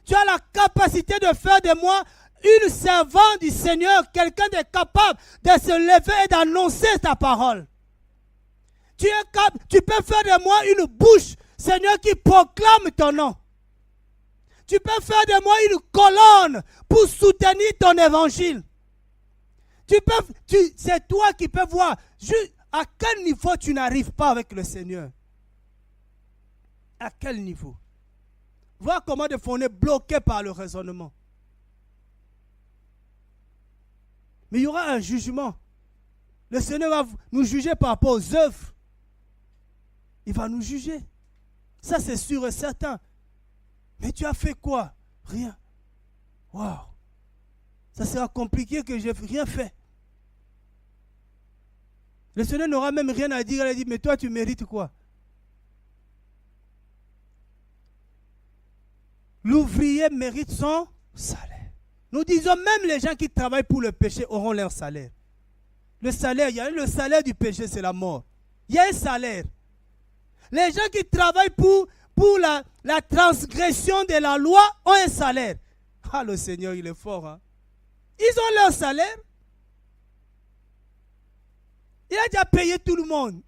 Tu as la capacité de faire de moi une servante du Seigneur, quelqu'un de capable de se lever et d'annoncer ta parole. Tu peux faire de moi une bouche, Seigneur, qui proclame ton nom. Tu peux faire de moi une colonne pour soutenir ton évangile. C'est toi qui peux voir à quel niveau tu n'arrives pas avec le Seigneur. À quel niveau? Voir comment des fois on est bloqué par le raisonnement. Mais il y aura un jugement. Le Seigneur va nous juger par rapport aux œuvres. Il va nous juger. Ça c'est sûr et certain. Mais tu as fait quoi? Rien. Waouh. Ça sera compliqué que je n'ai rien fait. Le Seigneur n'aura même rien à dire. Il a dit, mais toi tu mérites quoi? l'ouvrier mérite son salaire. Nous disons même les gens qui travaillent pour le péché auront leur salaire. Le salaire, il y a le salaire du péché, c'est la mort. Il y a un salaire. Les gens qui travaillent pour la transgression de la loi ont un salaire. Ah, le Seigneur, il est fort. Hein? Ils ont leur salaire. Il a déjà payé tout le monde.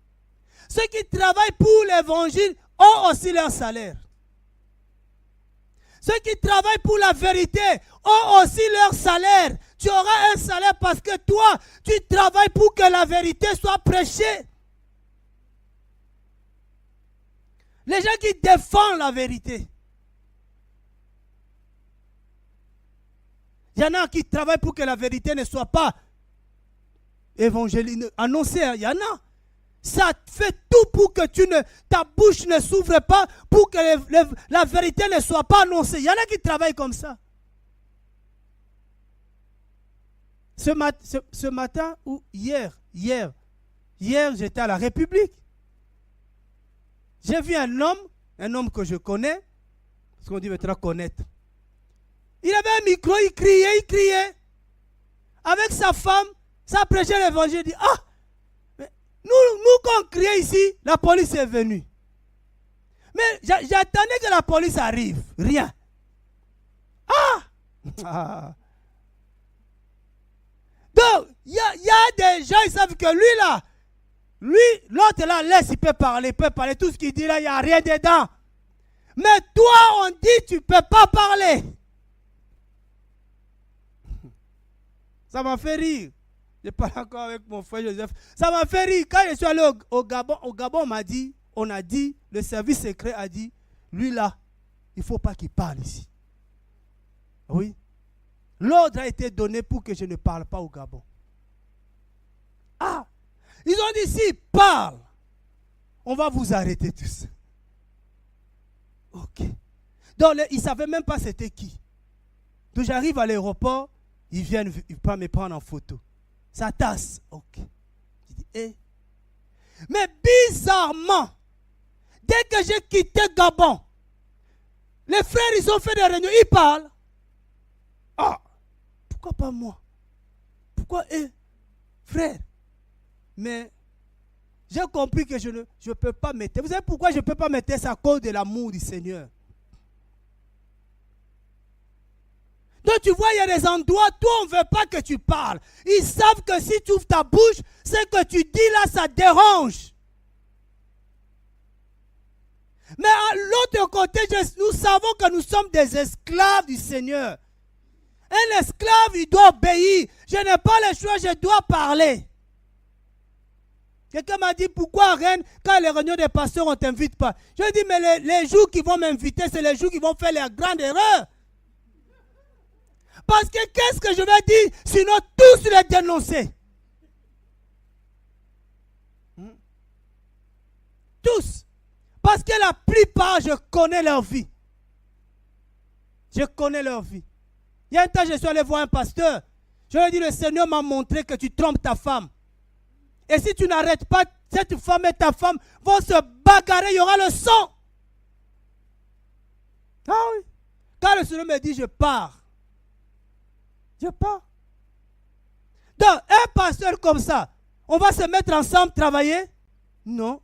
Ceux qui travaillent pour l'évangile ont aussi leur salaire. Ceux qui travaillent pour la vérité ont aussi leur salaire. Tu auras un salaire parce que toi, tu travailles pour que la vérité soit prêchée. Les gens qui défendent la vérité. Il y en a qui travaillent pour que la vérité ne soit pas évangélisée, annoncée. Il y en a. Ça fait tout pour que ta bouche ne s'ouvre pas, pour que la vérité ne soit pas annoncée. Il y en a qui travaillent comme ça. Ce matin ou hier, j'étais à la République. J'ai vu un homme que je connais, parce qu'on dit maintenant connaître. Il avait un micro, il criait. Avec sa femme, ça prêchait l'évangile. Il dit, ah, nous quand on criait ici, la police est venue. Mais j'attendais que la police arrive. Rien. Ah! Donc, il y a des gens, ils savent que l'autre là, laisse, il peut parler tout ce qu'il dit là, il n'y a rien dedans. Mais toi, on dit, tu ne peux pas parler. Ça m'a fait rire. Je parle encore avec mon frère Joseph. Ça m'a fait rire. Quand je suis allé au Gabon, on a dit, le service secret a dit, lui là, il ne faut pas qu'il parle ici. Oui. L'ordre a été donné pour que je ne parle pas au Gabon. Ah! Ils ont dit, s'il parle, on va vous arrêter tous. Ok. Donc, ils ne savaient même pas c'était qui. Donc, j'arrive à l'aéroport, ils viennent me prendre en photo. Ça tasse. Ok. Je dis, eh. Mais bizarrement, dès que j'ai quitté Gabon, les frères, ils ont fait des réunions, ils parlent. Ah, pourquoi pas moi? Pourquoi eux? Frère. Mais j'ai compris que je ne peux pas mettre. Vous savez pourquoi je ne peux pas mettre? C'est à cause de l'amour du Seigneur. Donc tu vois, il y a des endroits, toi on ne veut pas que tu parles. Ils savent que si tu ouvres ta bouche, ce que tu dis là, ça dérange. Mais à l'autre côté, nous savons que nous sommes des esclaves du Seigneur. Un esclave, il doit obéir. Je n'ai pas le choix, je dois parler. Quelqu'un m'a dit, pourquoi Rennes, quand les réunions des pasteurs, on ne t'invite pas? Je dis, mais les jours qui vont m'inviter, c'est les jours qui vont faire la grande erreur. Parce que qu'est-ce que je vais dire? Sinon, tous les dénoncer. Tous. Parce que la plupart, je connais leur vie. Je connais leur vie. Il y a un temps, je suis allé voir un pasteur. Je lui ai dit, le Seigneur m'a montré que tu trompes ta femme. Et si tu n'arrêtes pas, cette femme et ta femme vont se bagarrer, il y aura le sang. Ah oui. Quand le Seigneur me dit, je pars. Je pars. Donc, un pasteur comme ça, on va se mettre ensemble, travailler? Non.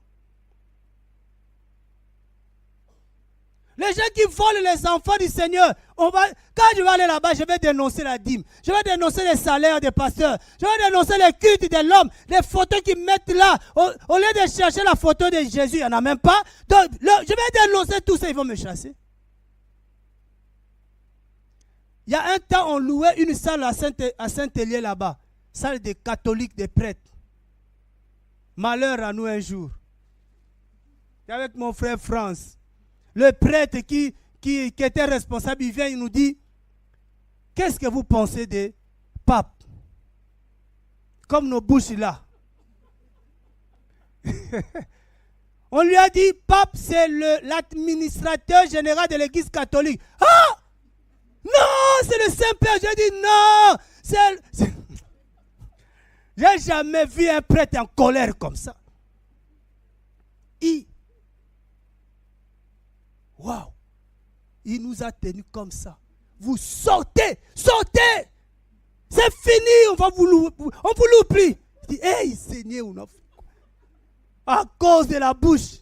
Les gens qui volent les enfants du Seigneur, quand je vais aller là-bas, je vais dénoncer la dîme. Je vais dénoncer les salaires des pasteurs. Je vais dénoncer les cultes de l'homme. Les photos qu'ils mettent là. Au lieu de chercher la photo de Jésus, il n'y en a même pas. Donc, je vais dénoncer tout ça, ils vont me chasser. Il y a un temps, on louait une salle à Saint-Hélier là-bas. Salle des catholiques, des prêtres. Malheur à nous un jour. Avec mon frère France. Le prêtre qui était responsable, il vient, il nous dit, qu'est-ce que vous pensez des papes? Comme nos bouches là. On lui a dit, pape, c'est l'administrateur général de l'église catholique. Ah! Non, c'est le Saint-Père. J'ai dit, non, j'ai jamais vu un prêtre en colère comme ça. Waouh! Il nous a tenus comme ça. Vous sortez, sortez. C'est fini, on vous l'oublie. Je dis, hey Seigneur, à cause de la bouche,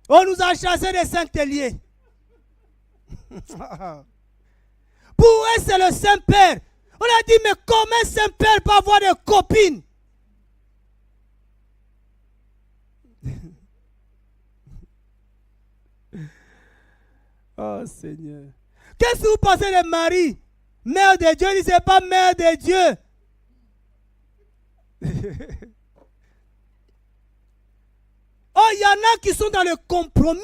on nous a chassés des Saint-Héliers. Pour eux, c'est le Saint-Père. On a dit, mais comment un Saint-Père peut avoir des copines? Oh Seigneur. Qu'est-ce que vous pensez de Marie? Mère de Dieu, il dit, c'est pas mère de Dieu. Oh, il y en a qui sont dans le compromis.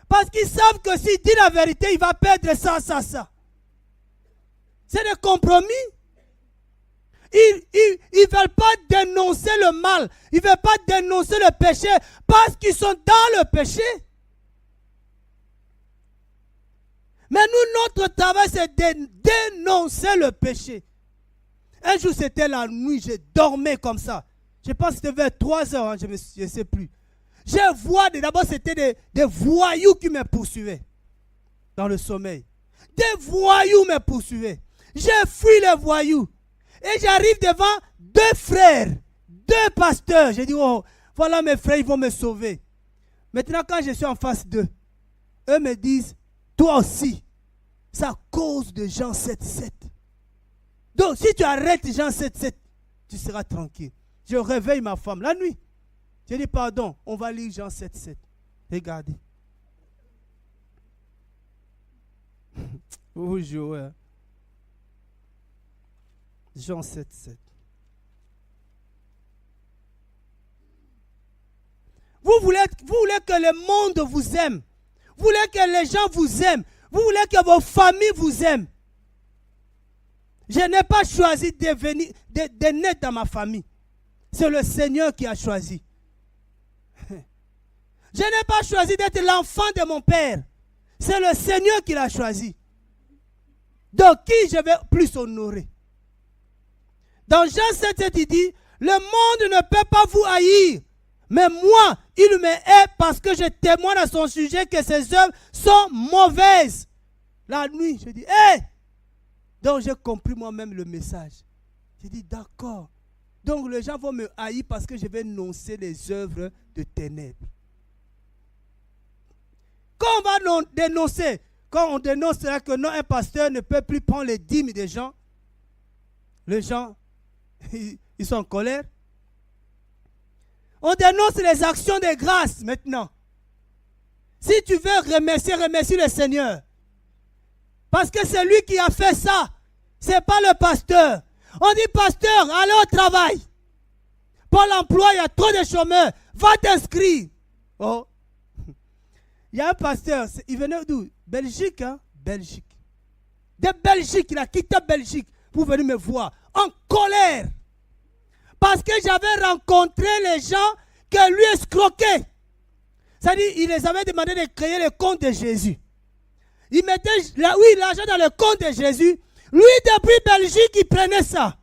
Parce qu'ils savent que s'il dit la vérité, il va perdre ça, ça, ça. C'est des compromis. Ils ne veulent pas dénoncer le mal. Ils ne veulent pas dénoncer le péché parce qu'ils sont dans le péché. Mais nous, notre travail, c'est de dénoncer le péché. Un jour, c'était la nuit, je dormais comme ça. Je pense que c'était vers 3 heures, hein, je ne sais plus. Je vois, d'abord, c'était des voyous qui me poursuivaient dans le sommeil. Des voyous me poursuivaient. J'ai fui les voyous. Et j'arrive devant 2 frères, 2 pasteurs. J'ai dit, oh, voilà mes frères, ils vont me sauver. Maintenant, quand je suis en face d'eux, eux me disent, toi aussi, c'est à cause de Jean 7,7. Donc, si tu arrêtes Jean 7,7, tu seras tranquille. Je réveille ma femme la nuit. Je dis, pardon, on va lire Jean 7,7. Regardez. Vous jouez. Jean 7,7. Vous voulez que le monde vous aime. Vous voulez que les gens vous aiment. Vous voulez que vos familles vous aiment. Je n'ai pas choisi de naître dans ma famille. C'est le Seigneur qui a choisi. Je n'ai pas choisi d'être l'enfant de mon père. C'est le Seigneur qui l'a choisi. Donc qui je vais plus honorer? Dans Jean 7, il dit, le monde ne peut pas vous haïr. Mais moi, il me hait parce que je témoigne à son sujet que ses œuvres sont mauvaises. La nuit, je dis, hé! Donc j'ai compris moi-même le message. J'ai dit, d'accord. Donc les gens vont me haïr parce que je vais énoncer les œuvres de ténèbres. Quand on va dénoncer, quand on dénonce que non, un pasteur ne peut plus prendre les dîmes des gens, les gens, ils sont en colère. On dénonce les actions de grâce maintenant. Si tu veux remercier le Seigneur. Parce que c'est lui qui a fait ça. Ce n'est pas le pasteur. On dit, pasteur, allez au travail. Pour l'emploi, il y a trop de chômeurs. Va t'inscrire. Oh. Il y a un pasteur, il venait d'où? Belgique, hein? Belgique. De Belgique, il a quitté Belgique pour venir me voir. En colère. Parce que j'avais rencontré les gens que lui escroquaient. C'est-à-dire, il les avait demandé de créer le compte de Jésus. Il mettait l'argent dans le compte de Jésus. Lui, depuis Belgique, il prenait ça.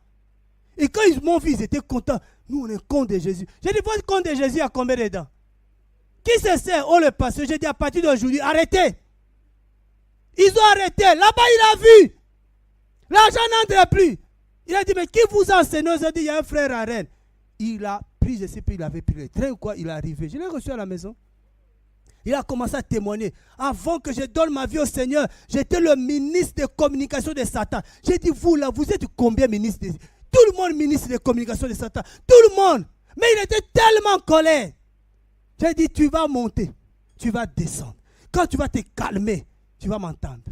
Et quand ils m'ont vu, ils étaient contents. Nous, on est compte de Jésus. J'ai dit, votre compte de Jésus a combien dedans? Qui se sert? Oh, le pasteur. J'ai dit, à partir d'aujourd'hui, arrêtez. Ils ont arrêté. Là-bas, il a vu. L'argent n'entre plus. Il a dit, mais qui vous a enseigné? Ils ont dit, il y a un frère à Rennes. Il a pris, je ne sais plus, il avait pris le train ou quoi, il est arrivé. Je l'ai reçu à la maison. Il a commencé à témoigner. Avant que je donne ma vie au Seigneur, j'étais le ministre de communication de Satan. J'ai dit, vous là, vous êtes combien ministre de... Tout le monde ministre de communication de Satan. Tout le monde. Mais il était tellement en colère. J'ai dit, tu vas monter, tu vas descendre. Quand tu vas te calmer, tu vas m'entendre.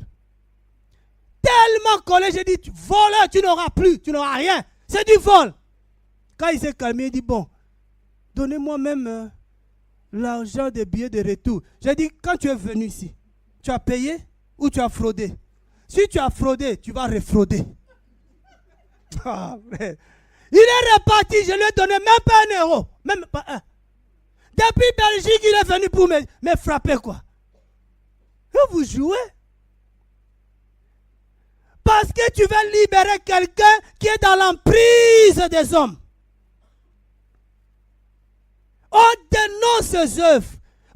Tellement collé, j'ai dit, voleur, tu n'auras plus, tu n'auras rien. C'est du vol. Quand il s'est calmé, il dit, bon, donnez-moi même l'argent des billets de retour. J'ai dit, quand tu es venu ici, tu as payé ou tu as fraudé? Si tu as fraudé, tu vas refrauder. Ah, il est reparti, je lui ai donné même pas 1 euro, même pas 1. Depuis Belgique, il est venu pour me frapper, quoi. Et vous jouez. Parce que tu veux libérer quelqu'un qui est dans l'emprise des hommes. On dénonce ses œuvres.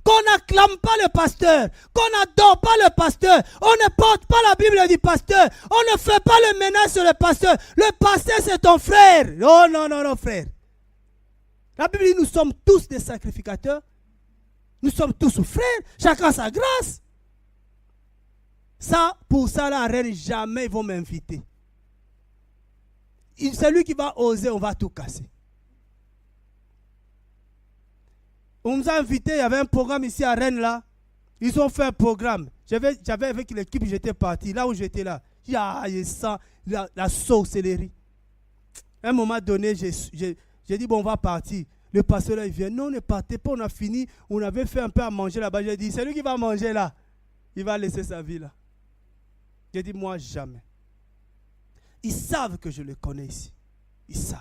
qu'on n'acclame pas le pasteur, qu'on n'adore pas le pasteur, on ne porte pas la Bible du pasteur, on ne fait pas le ménage sur le pasteur. Le pasteur, c'est ton frère. Oh non, non, non, frère. La Bible dit, nous sommes tous des sacrificateurs. Nous sommes tous frères, chacun sa grâce. Ça, pour ça, la reine, jamais ils vont m'inviter. Celui qui va oser, on va tout casser. On nous a invités, il y avait un programme ici à Rennes là. Ils ont fait un programme. J'avais avec l'équipe, j'étais parti. Là où j'étais là, je sens la sorcellerie. À un moment donné, j'ai dit, bon, on va partir. Le pasteur là, il vient. Non, ne partez pas, on a fini. On avait fait un peu à manger là-bas. J'ai dit, celui qui va manger là, il va laisser sa vie là. J'ai dit, moi, jamais. Ils savent que je le connais ici. Ils savent.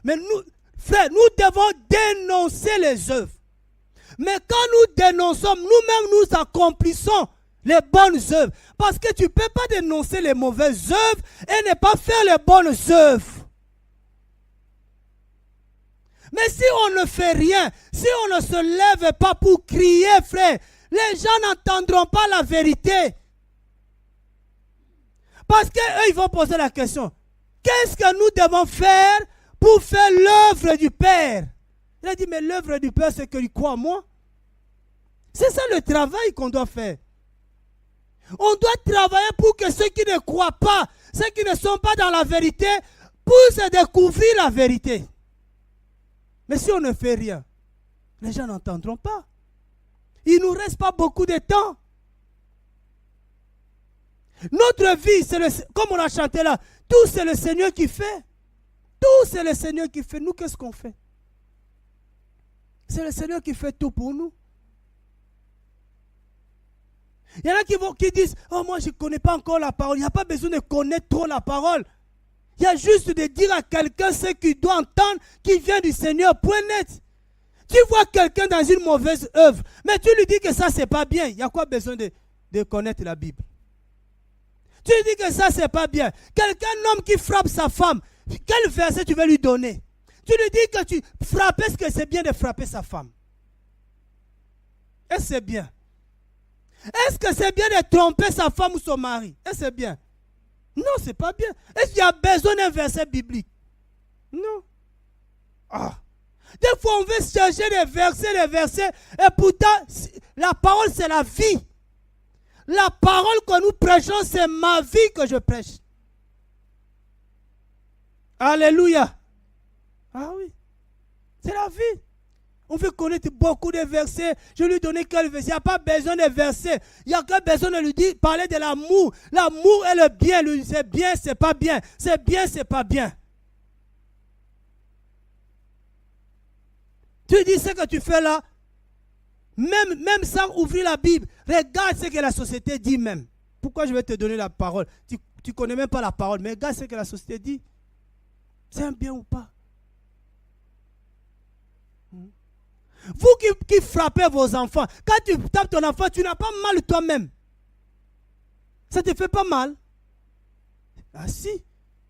Mais nous, frères, nous devons dénoncer les œuvres. Mais quand nous dénonçons, nous-mêmes nous accomplissons les bonnes œuvres. Parce que tu ne peux pas dénoncer les mauvaises œuvres et ne pas faire les bonnes œuvres. Mais si on ne fait rien, si on ne se lève pas pour crier, frère, les gens n'entendront pas la vérité. Parce qu'eux, ils vont poser la question. Qu'est-ce que nous devons faire pour faire l'œuvre du Père? Il a dit, mais l'œuvre du Père, c'est qu'il croit en moi. C'est ça le travail qu'on doit faire. On doit travailler pour que ceux qui ne croient pas, ceux qui ne sont pas dans la vérité, puissent découvrir la vérité. Mais si on ne fait rien, les gens n'entendront pas. Il ne nous reste pas beaucoup de temps. Notre vie, c'est comme on a chanté là, tout c'est le Seigneur qui fait. Tout c'est le Seigneur qui fait. Nous, qu'est-ce qu'on fait? C'est le Seigneur qui fait tout pour nous. Il y en a qui disent, oh moi je ne connais pas encore la parole. Il n'y a pas besoin de connaître trop la parole. Il y a juste de dire à quelqu'un ce qu'il doit entendre qui vient du Seigneur. Point net. Tu vois quelqu'un dans une mauvaise œuvre, mais tu lui dis que ça c'est pas bien. Il y a quoi besoin de connaître la Bible? Tu lui dis que ça c'est pas bien. Quelqu'un, un homme qui frappe sa femme, quel verset tu veux lui donner? Tu lui dis que tu frappes, est-ce que c'est bien de frapper sa femme? Est-ce que c'est bien? Est-ce que c'est bien de tromper sa femme ou son mari? Est-ce que c'est bien? Non, c'est pas bien. Est-ce qu'il y a besoin d'un verset biblique? Non. Ah. Des fois, on veut chercher des versets, et pourtant, la parole, c'est la vie. La parole que nous prêchons, c'est ma vie que je prêche. Alléluia. Ah oui, c'est la vie. On veut connaître beaucoup de versets. Je lui donnais quelques versets. Il n'y a pas besoin de versets. Il y a que besoin de lui dire, parler de l'amour. L'amour est le bien. C'est bien, c'est pas bien. C'est bien, c'est pas bien. Tu dis ce que tu fais là, même sans ouvrir la Bible, regarde ce que la société dit même. Pourquoi je vais te donner la parole? Tu ne connais même pas la parole, mais regarde ce que la société dit. C'est un bien ou pas? Vous qui frappez vos enfants, quand tu tapes ton enfant, tu n'as pas mal toi-même. Ça ne te fait pas mal? Ah si?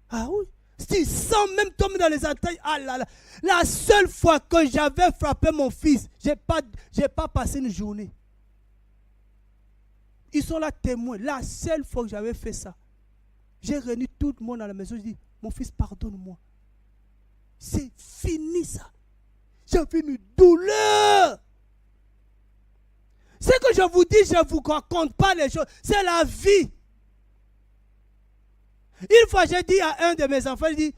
Ah oui. Si sans même tomber dans les attaques, ah là là. La seule fois que j'avais frappé mon fils, je n'ai pas passé une journée. Ils sont là témoins. La seule fois que j'avais fait ça, j'ai réuni tout le monde à la maison. Je dis, mon fils, pardonne-moi. C'est fini ça. J'avais une douleur. Ce que je vous dis, je ne vous raconte pas les choses. C'est la vie. Une fois, j'ai dit à un de mes enfants, je dis,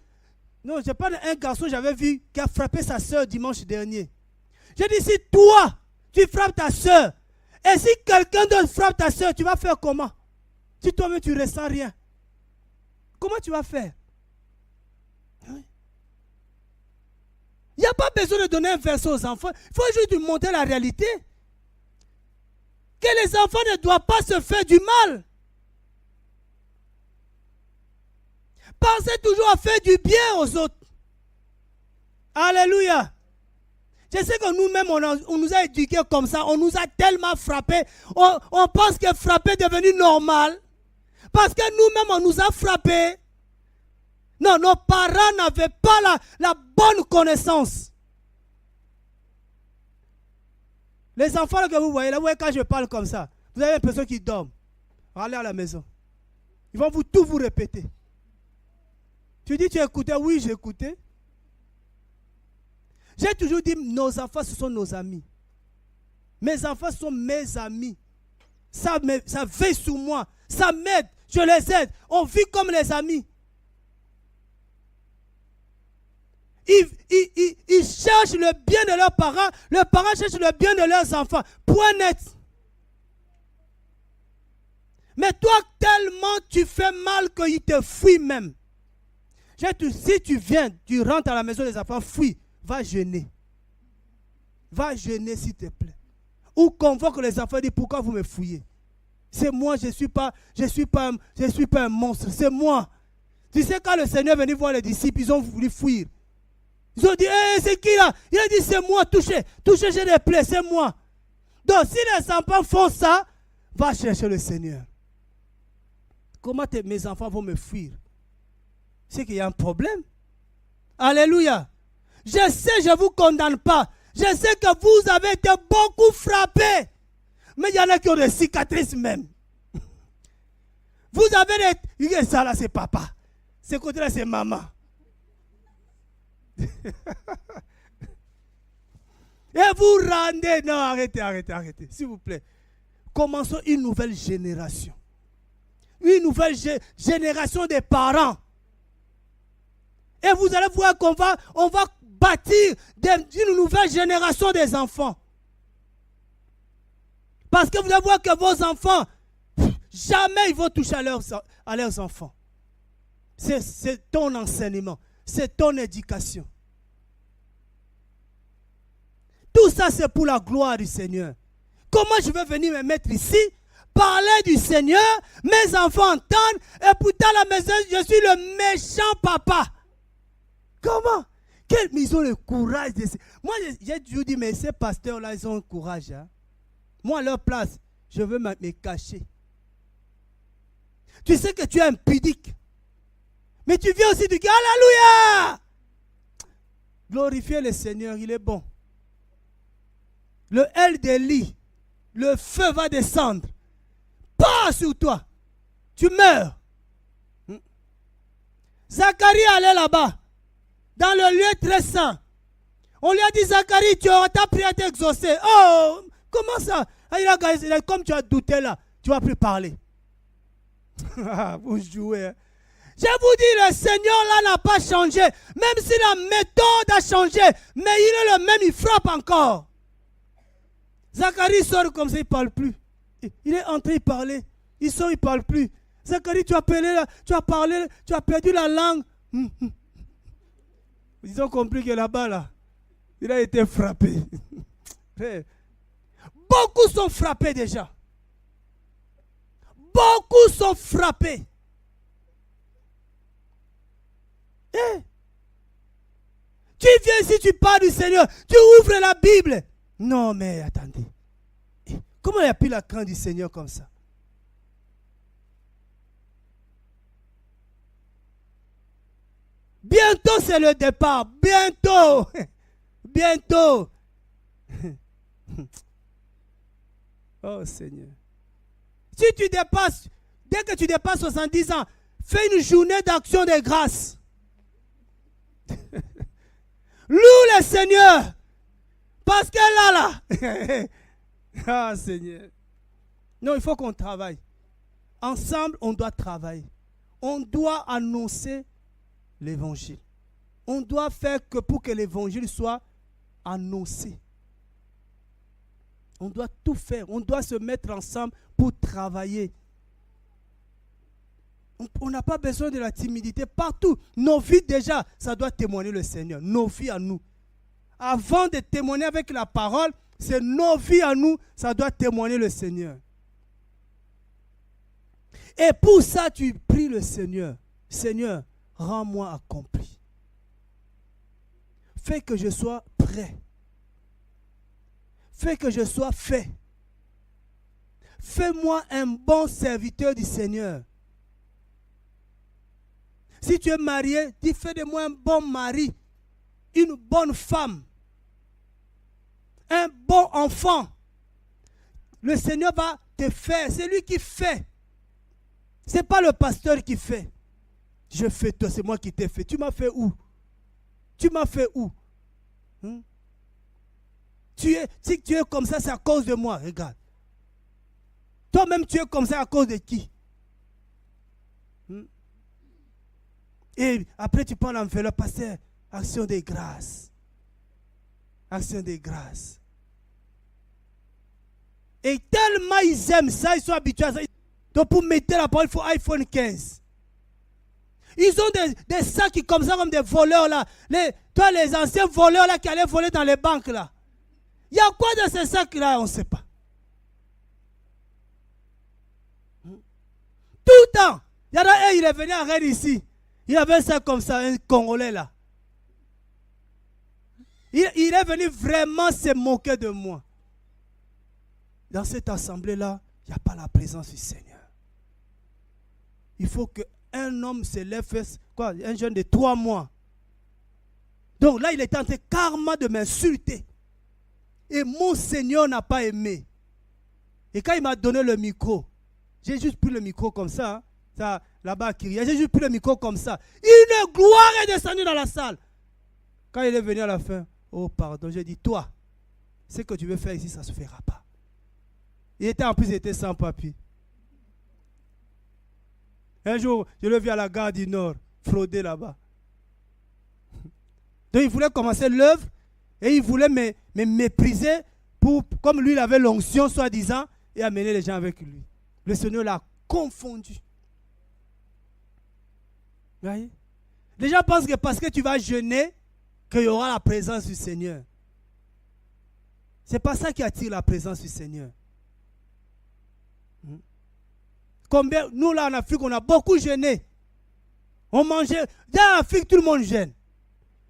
non, je parle d'un garçon que j'avais vu qui a frappé sa soeur dimanche dernier. J'ai dit, si toi, tu frappes ta soeur, et si quelqu'un d'autre frappe ta soeur, tu vas faire comment? Si toi-même, tu ne ressens rien. Comment tu vas faire? Oui. Il n'y a pas besoin de donner un verset aux enfants. Il faut juste lui montrer la réalité. Que les enfants ne doivent pas se faire du mal. Pensez toujours à faire du bien aux autres. Alléluia. Je sais que nous-mêmes, on nous a éduqués comme ça. On nous a tellement frappés. On pense que frapper est devenu normal. Parce que nous-mêmes, on nous a frappés. Non, nos parents n'avaient pas la bonne connaissance. Les enfants là, que vous voyez, quand je parle comme ça, vous avez l'impression qu'ils dorment. Allez à la maison. Ils vont tout vous répéter. Tu dis, tu écoutais? Oui, j'écoutais. J'ai toujours dit, nos enfants, ce sont nos amis. Mes enfants sont mes amis. Ça veille sur moi. Ça m'aide. Je les aide. On vit comme les amis. Ils cherchent le bien de leurs parents. Leurs parents cherchent le bien de leurs enfants. Point net. Mais toi, tellement tu fais mal qu'ils te fuient même. Si tu viens, tu rentres à la maison des enfants, fuis. Va jeûner. Va jeûner s'il te plaît. Ou convoque les enfants et dis pourquoi vous me fouillez. C'est moi, je ne suis pas un monstre, c'est moi. Tu sais quand le Seigneur est venu voir les disciples, ils ont voulu fuir. Ils ont dit, hey, c'est qui là? Il a dit, c'est moi, touchez, j'ai des plaies, c'est moi. Donc si les enfants font ça, va chercher le Seigneur. Comment mes enfants vont me fuir? C'est qu'il y a un problème. Alléluia. Je sais, je ne vous condamne pas. Je sais que vous avez été beaucoup frappés. Mais il y en a qui ont des cicatrices même. Vous avez des... Ça là, c'est papa. Ce côté-là, c'est maman. Et vous rendez... Non, arrêtez. S'il vous plaît. Commençons une nouvelle génération. Une nouvelle génération des parents. Et vous allez voir qu'on va bâtir une nouvelle génération des enfants. Parce que vous allez voir que vos enfants, jamais ils vont toucher à leurs enfants. C'est ton enseignement, c'est ton éducation. Tout ça, c'est pour la gloire du Seigneur. Comment je vais venir me mettre ici, parler du Seigneur, mes enfants entendent, et pourtant à la maison, je suis le méchant papa. Comment? Mais ils ont le courage de... Moi, j'ai toujours dit, mais ces pasteurs-là, ils ont un courage. Hein? Moi, à leur place, je veux me cacher. Tu sais que tu es impudique. Mais tu viens aussi, tu dis, Alléluia! Glorifiez le Seigneur, il est bon. Le L d'Élie, le feu va descendre. Pas sur toi. Tu meurs. Zacharie allait là-bas. Dans le lieu très saint. On lui a dit, Zacharie, ta prière est exaucée. Oh, comment ça? Comme tu as douté là, tu vas plus parler. Vous jouez. Hein? Je vous dis, le Seigneur là n'a pas changé. Même si la méthode a changé, mais il est le même, il frappe encore. Zacharie sort comme ça, il ne parle plus. Il est entré, il parlait. Il sort, il ne parle plus. Zacharie, tu as parlé là, tu as parlé, tu as perdu la langue. Ils ont compris que là-bas, là, il a été frappé. Beaucoup sont frappés déjà. Beaucoup sont frappés. Tu viens ici, tu parles du Seigneur, tu ouvres la Bible. Non, mais attendez. Comment il a pu la crainte du Seigneur comme ça? Bientôt, c'est le départ. Bientôt. Bientôt. Oh Seigneur. Si tu dépasses, dès que tu dépasses 70 ans, fais une journée d'action de grâce. Loue le Seigneur. Parce que là. Ah Seigneur. Non, il faut qu'on travaille. Ensemble, on doit travailler. On doit annoncer l'évangile. On doit faire que pour que l'évangile soit annoncé. On doit tout faire. On doit se mettre ensemble pour travailler. On n'a pas besoin de la timidité partout. Nos vies déjà, ça doit témoigner le Seigneur. Nos vies à nous. Avant de témoigner avec la parole, c'est nos vies à nous, ça doit témoigner le Seigneur. Et pour ça, tu pries le Seigneur. Seigneur, rends-moi accompli. Fais que je sois prêt. Fais que je sois fait. Fais-moi un bon serviteur du Seigneur. Si tu es marié, dis fais de moi un bon mari, une bonne femme, un bon enfant, le Seigneur va te faire. C'est lui qui fait. Ce n'est pas le pasteur qui fait. Je fais toi, c'est moi qui t'ai fait. Tu m'as fait où? Tu m'as fait où? Si tu es comme ça, c'est à cause de moi. Regarde. Toi-même, tu es comme ça à cause de qui? Et après, tu parles en fait le pasteur. Action de grâce. Action de grâce. Et tellement ils aiment ça, ils sont habitués à ça. Donc pour mettre la parole, il faut iPhone 15. Ils ont des sacs comme ça, comme des voleurs là. Toi, les anciens voleurs là qui allaient voler dans les banques là. Il y a quoi dans ces sacs là? On ne sait pas. Tout le temps. Il y en a un, il est venu à Rennes ici. Il avait un sac comme ça, un Congolais là. Il est venu vraiment se moquer de moi. Dans cette assemblée-là, il n'y a pas la présence du Seigneur. Il faut qu'un homme se lève, un jeune de 3 mois. Donc là, il est en train carrément de m'insulter. Et mon Seigneur n'a pas aimé. Et quand il m'a donné le micro, j'ai juste pris le micro comme ça. Hein, ça là-bas à Kyria, j'ai juste pris le micro comme ça. Une gloire est descendue dans la salle. Quand il est venu à la fin, oh pardon, j'ai dit, toi, ce que tu veux faire ici, ça ne se fera pas. En plus, il était sans papier. Un jour, je le vis à la gare du Nord, frauder là-bas. Donc, il voulait commencer l'œuvre et il voulait me mépriser comme lui, il avait l'onction, soi-disant, et amener les gens avec lui. Le Seigneur l'a confondu. Vous voyez? Les gens pensent que parce que tu vas jeûner, qu'il y aura la présence du Seigneur. Ce n'est pas ça qui attire la présence du Seigneur. Combien, nous là en Afrique, on a beaucoup jeûné. On mangeait. Dans l'Afrique, tout le monde jeûne.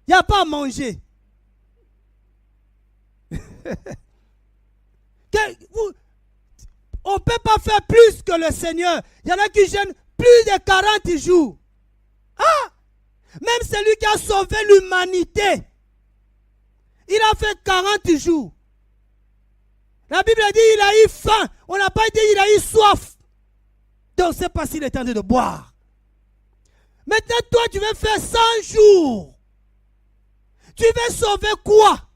Il n'y a pas à manger. On ne peut pas faire plus que le Seigneur. Il y en a qui jeûnent plus de 40 jours. Ah! Même celui qui a sauvé l'humanité, il a fait 40 jours. La Bible dit qu'il a eu faim. On n'a pas dit qu'il a eu soif. Donc, c'est pas s'il est en train de boire. Maintenant, toi, tu veux faire 100 jours. Tu veux sauver quoi?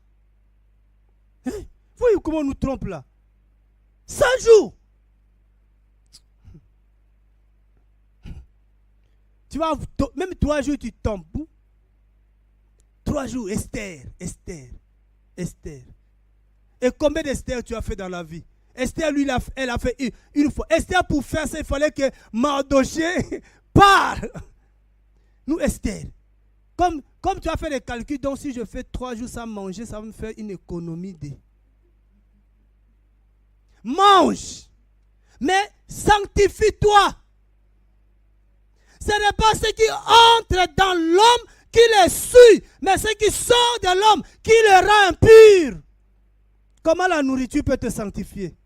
Vous voyez comment on nous trompe là? 100 jours. Tu vas, même 3 jours, tu tombes. 3 jours, Esther. Et combien d'Esther tu as fait dans la vie? Esther, lui, elle a fait une fois. Esther, pour faire ça, il fallait que Mardochée parle. Nous, Esther, comme tu as fait les calculs, donc si je fais 3 jours sans manger, ça va me faire une économie de... Mange, mais sanctifie-toi. Ce n'est pas ce qui entre dans l'homme qui les suit, mais ce qui sort de l'homme qui le rend impur. Comment la nourriture peut te sanctifier?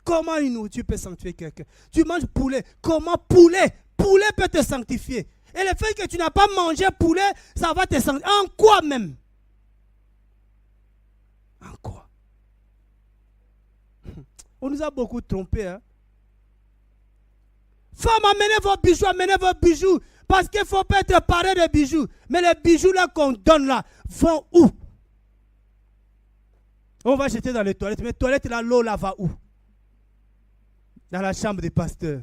Comment une nourriture peut sanctifier quelqu'un? Tu manges poulet. Comment poulet peut te sanctifier? Et le fait que tu n'as pas mangé poulet, ça va te sanctifier. En quoi même? En quoi? On nous a beaucoup trompés. Hein? Femmes, amenez vos bijoux. Parce qu'il ne faut pas être paré de bijoux. Mais les bijoux là qu'on donne là, vont où? On va jeter dans les toilettes. Mais les toilettes là, l'eau là va où? Dans la chambre des pasteurs.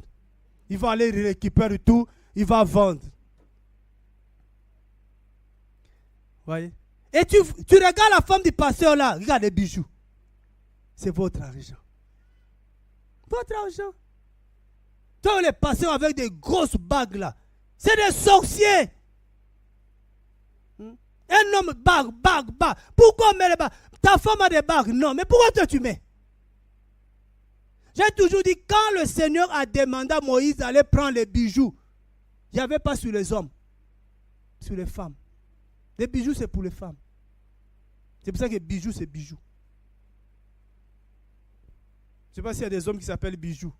Ils vont aller récupérer tout. Ils vont vendre. Voyez? Et tu regardes la femme du pasteur là. Regarde les bijoux. C'est votre argent. Votre argent. Tous les pasteurs avec des grosses bagues là. C'est des sorciers. Un homme bague. Pourquoi on met les bagues? Ta femme a des bagues. Non, mais pourquoi toi tu mets? J'ai toujours dit, quand le Seigneur a demandé à Moïse d'aller prendre les bijoux, il n'y avait pas sur les hommes, sur les femmes. Les bijoux, c'est pour les femmes. C'est pour ça que bijoux, c'est bijoux. Je ne sais pas s'il y a des hommes qui s'appellent bijoux.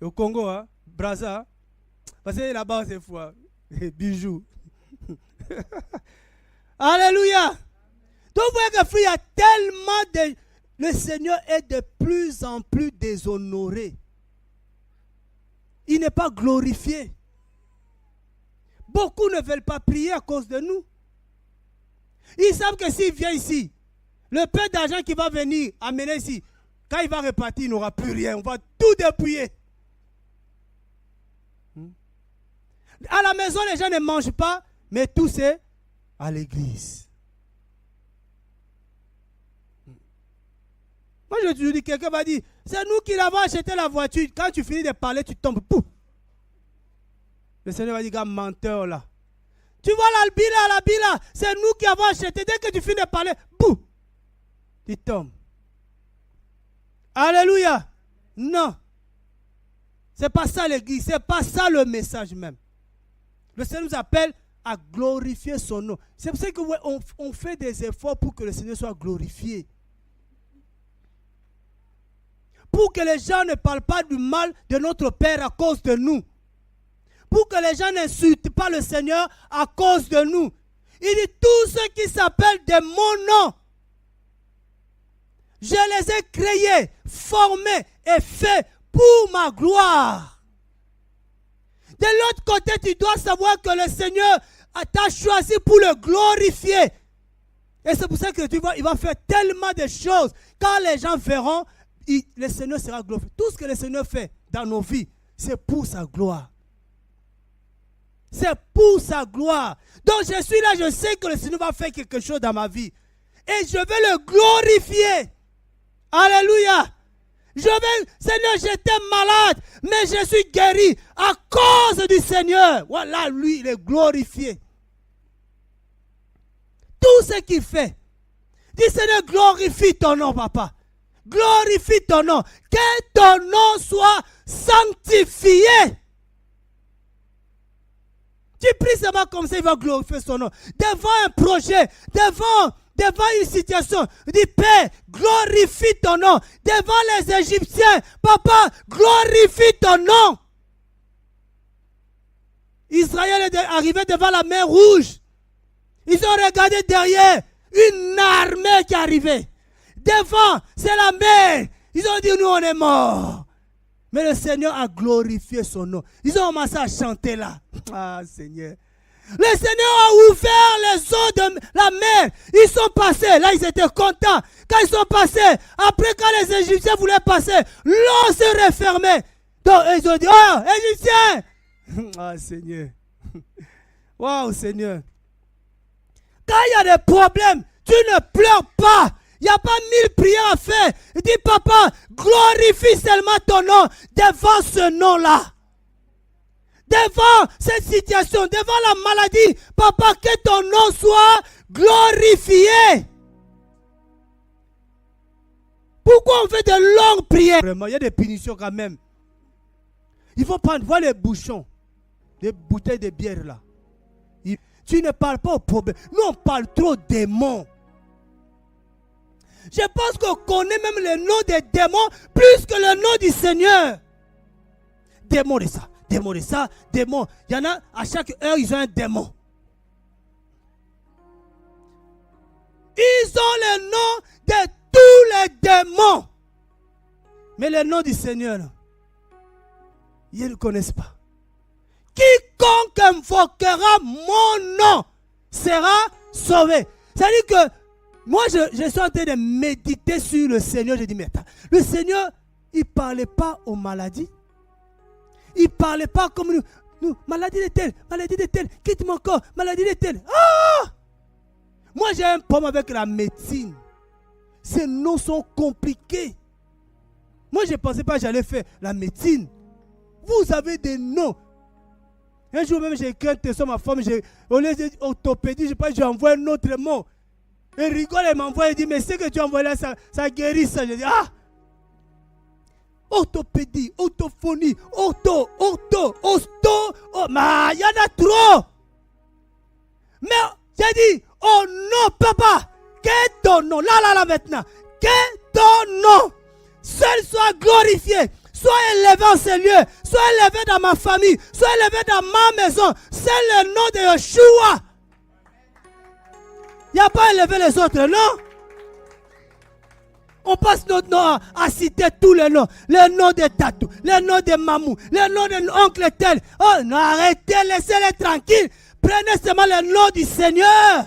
Au Congo, hein, Brazza, parce que là-bas, c'est fou. Bijoux. Alléluia. Donc vous voyez que frère, il y a tellement de... Le Seigneur est de plus en plus déshonoré. Il n'est pas glorifié. Beaucoup ne veulent pas prier à cause de nous. Ils savent que s'il vient ici, le peu d'argent qui va venir amener ici, quand il va repartir, il n'aura plus rien. On va tout dépouiller. À la maison, les gens ne mangent pas, mais tout c'est à l'église. Moi, je te dis, quelqu'un va dire, c'est nous qui l'avons acheté la voiture. Quand tu finis de parler, tu tombes. Pouf. Le Seigneur va dire, gars, menteur là. Tu vois la bila, c'est nous qui avons acheté. Dès que tu finis de parler, boum, tu tombes. Alléluia. Non. C'est pas ça l'église, c'est pas ça le message même. Le Seigneur nous appelle à glorifier son nom. C'est pour ça qu'on fait des efforts pour que le Seigneur soit glorifié. Pour que les gens ne parlent pas du mal de notre Père à cause de nous. Pour que les gens n'insultent pas le Seigneur à cause de nous. Il dit, tous ceux qui s'appellent de mon nom, je les ai créés, formés et faits pour ma gloire. De l'autre côté, tu dois savoir que le Seigneur t'a choisi pour le glorifier. Et c'est pour ça que tu vois, il va faire tellement de choses. Quand les gens verront, le Seigneur sera glorifié. Tout ce que le Seigneur fait dans nos vies, c'est pour sa gloire. C'est pour sa gloire. Donc je suis là, je sais que le Seigneur va faire quelque chose dans ma vie. Et je vais le glorifier. Alléluia. Seigneur, j'étais malade, mais je suis guéri à cause du Seigneur. Voilà, lui, il est glorifié. Tout ce qu'il fait. Dis, Seigneur, glorifie ton nom, papa. Glorifie ton nom. Que ton nom soit sanctifié. Tu pries seulement comme ça, il va glorifier son nom. Devant un projet, devant une situation, dis, Père, glorifie ton nom. Devant les Égyptiens, papa, glorifie ton nom. Israël est arrivé devant la mer Rouge. Ils ont regardé derrière une armée qui arrivait. Devant, c'est la mer. Ils ont dit, nous on est morts. Mais le Seigneur a glorifié son nom. Ils ont commencé à chanter là. Ah Seigneur. Le Seigneur a ouvert les eaux de la mer. Ils sont passés. Là, ils étaient contents. Quand ils sont passés, après quand les Égyptiens voulaient passer, l'eau se refermait. Donc, ils ont dit, oh, Égyptiens. Ah Seigneur. Waouh Seigneur. Quand il y a des problèmes, tu ne pleures pas. Il n'y a pas 1000 prières à faire. Il dit, papa, glorifie seulement ton nom devant ce nom-là. Devant cette situation, devant la maladie, papa, que ton nom soit glorifié. Pourquoi on fait de longues prières? Vraiment, il y a des punitions quand même. Il faut prendre, voir les bouchons, les bouteilles de bière là. Tu ne parles pas au problème. Nous, on parle trop des démons. Je pense qu'on connaît même le nom des démons plus que le nom du Seigneur. Démon de ça, démon de ça, démon. Il y en a, à chaque heure, ils ont un démon. Ils ont le nom de tous les démons. Mais le nom du Seigneur, ils ne le connaissent pas. Quiconque invoquera mon nom sera sauvé. C'est-à-dire que moi, je suis en train de méditer sur le Seigneur. Je dis, mais attends, le Seigneur, il ne parlait pas aux maladies. Il ne parlait pas comme nous. Maladie de telle, quitte mon corps, maladie de telle. Ah! Moi, j'ai un problème avec la médecine. Ces noms sont compliqués. Moi, je ne pensais pas que j'allais faire la médecine. Vous avez des noms. Un jour même, j'ai écrit un texte à ma femme. Au lieu de orthopédie, j'ai envoyé un autre mot. Il rigole et m'envoie et dit, mais ce que tu as envoyé là, ça guérit ça. Je dis, ah! Orthopédie, orthophonie, osto. Mais il y en a trop. Mais j'ai dit, oh non, papa, que ton nom, là maintenant, que ton nom, seul soit glorifié. Sois élevé en ces lieux, sois élevé dans ma famille, sois élevé dans ma maison. C'est le nom de Yeshua. Il n'y a pas à élever les autres, non. On passe notre nom à citer tous les noms. Les noms de Tatou, les noms de Mamou, les noms de l'oncle tel. Oh, non, arrêtez, laissez-les tranquilles. Prenez seulement le nom du Seigneur.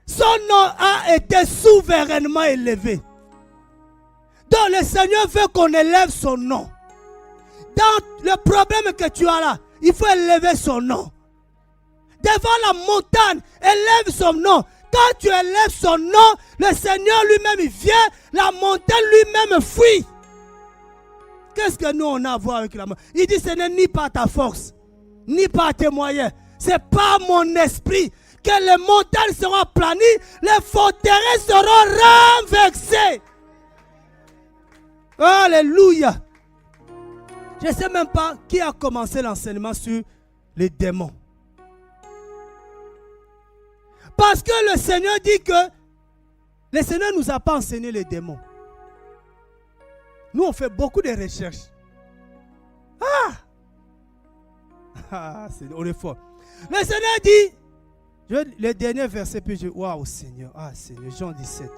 Son nom a été souverainement élevé. Donc le Seigneur veut qu'on élève son nom. Dans le problème que tu as là, il faut élever son nom. Devant la montagne, élève son nom. Quand tu élèves son nom, le Seigneur lui-même vient, la montagne lui-même fuit. Qu'est-ce que nous on a à voir avec la montagne? Il dit ce n'est ni par ta force, ni par tes moyens. C'est par mon esprit que les montagnes seront aplanies, les forteresses seront renversées. Alléluia. Je ne sais même pas qui a commencé l'enseignement sur les démons. Parce que le Seigneur dit que le Seigneur ne nous a pas enseigné les démons. Nous, on fait beaucoup de recherches. On est fort. Le Seigneur dit, le dernier verset, puis je dis, waouh Seigneur, Seigneur, Jean 17.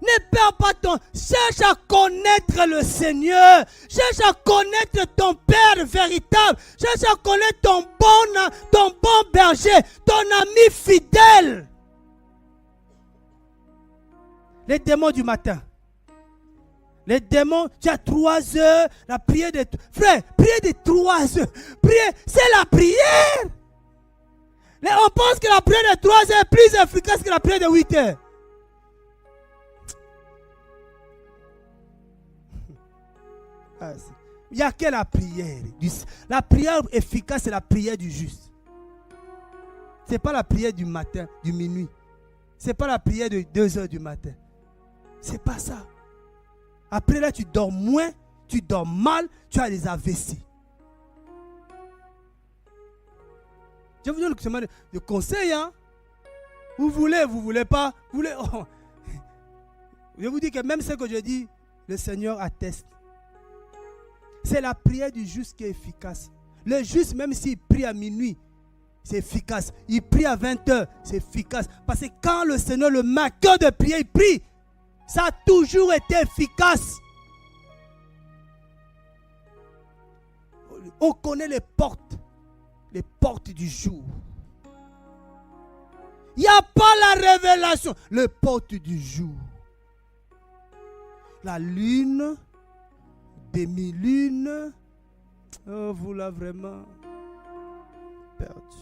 Ne perds pas ton... Cherche à connaître le Seigneur. Cherche à connaître ton Père véritable. Cherche à connaître ton bon berger, ton ami fidèle. Les démons du matin. Les démons, tu as 3 heures, la prière de... Frère, prière de 3 heures. Prière, c'est la prière. On pense que la prière de 3 heures est plus efficace que la prière de 8 heures. Il n'y a que la prière. La prière efficace, c'est la prière du juste. Ce n'est pas la prière du matin, du minuit. Ce n'est pas la prière de 2 heures du matin. Ce n'est pas ça. Après là, tu dors moins, tu dors mal, tu as des AVC. Je vous donne le conseil. Hein? Vous voulez pas. Vous voulez, oh. Je vous dis que même ce que je dis, le Seigneur atteste. C'est la prière du juste qui est efficace. Le juste, même s'il prie à minuit, c'est efficace. Il prie à 20 heures, c'est efficace. Parce que quand le Seigneur le met à cœur de prier, il prie. Ça a toujours été efficace. On connaît les portes du jour. Il n'y a pas la révélation. Les portes du jour. La lune, demi-lune. Oh, vous l'avez vraiment perdu.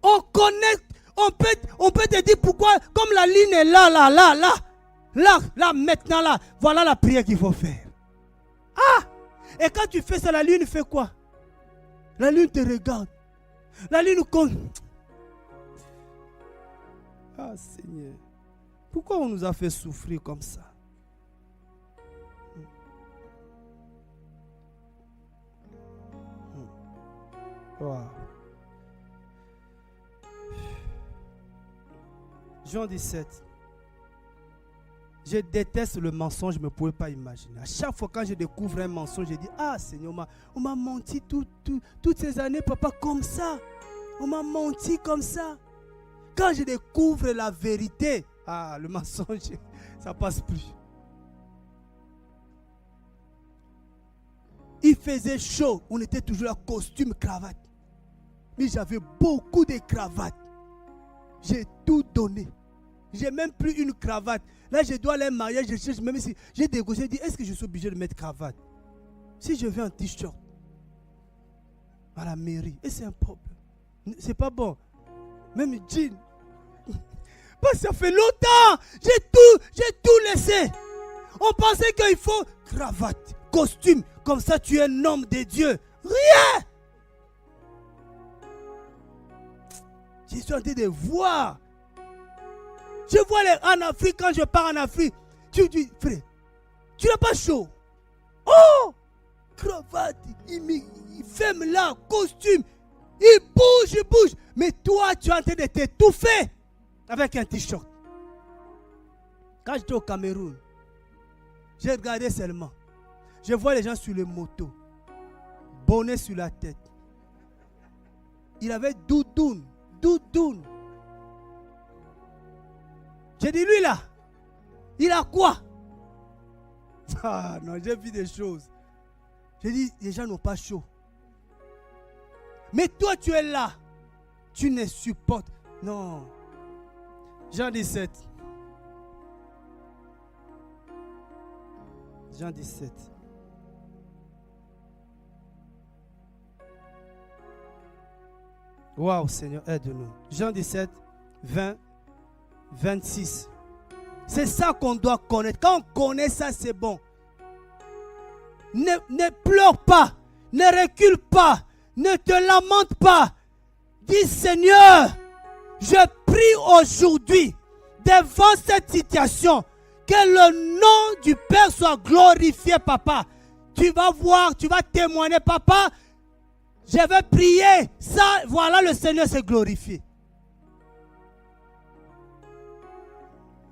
On connaît, on peut te dire pourquoi, comme la lune est là, maintenant là, voilà la prière qu'il faut faire. Et quand tu fais ça, la lune fait quoi? La lune te regarde. La lune compte. Seigneur, pourquoi on nous a fait souffrir comme ça? Wow. Jean 17. Je déteste le mensonge, je ne pouvais pas imaginer. À chaque fois quand je découvre un mensonge, je dis, Seigneur, on m'a menti toutes ces années, papa, comme ça. On m'a menti comme ça. Quand je découvre la vérité, le mensonge, ça ne passe plus. Il faisait chaud, on était toujours à costume, cravate. Mais j'avais beaucoup de cravates. J'ai tout donné. J'ai même plus une cravate. Là, je dois aller marier, je cherche, même si j'ai négocié, je dis, est-ce que je suis obligé de mettre cravate? Si je veux un t-shirt à la mairie, et c'est un problème. C'est pas bon. Même jean. Parce que ça fait longtemps. J'ai tout laissé. On pensait qu'il faut cravate, costume. Comme ça, tu es un homme de Dieu. Rien. Je suis en train de voir. Je vois en Afrique, quand je pars en Afrique, tu dis, frère, tu n'as pas chaud. Oh, cravate, il ferme là, costume, il bouge. Mais toi, tu es en train de t'étouffer avec un t-shirt. Quand j'étais au Cameroun, j'ai regardé seulement. Je vois les gens sur les motos. bonnet sur la tête. Il avait doudoune. J'ai dit, lui là, il a quoi? Ah non, j'ai vu des choses. J'ai dit, les gens n'ont pas chaud. Mais toi, tu es là. Tu ne supportes. Non. Jean 17. Jean 17. Waouh, Seigneur, aide-nous. Jean 17, 20, 26. C'est ça qu'on doit connaître. Quand on connaît ça, c'est bon. Ne pleure pas. Ne recule pas. Ne te lamente pas. Dis, Seigneur, je prie aujourd'hui, devant cette situation, que le nom du Père soit glorifié, papa. Tu vas voir, tu vas témoigner, papa. Je vais prier. Ça, voilà, le Seigneur s'est glorifié.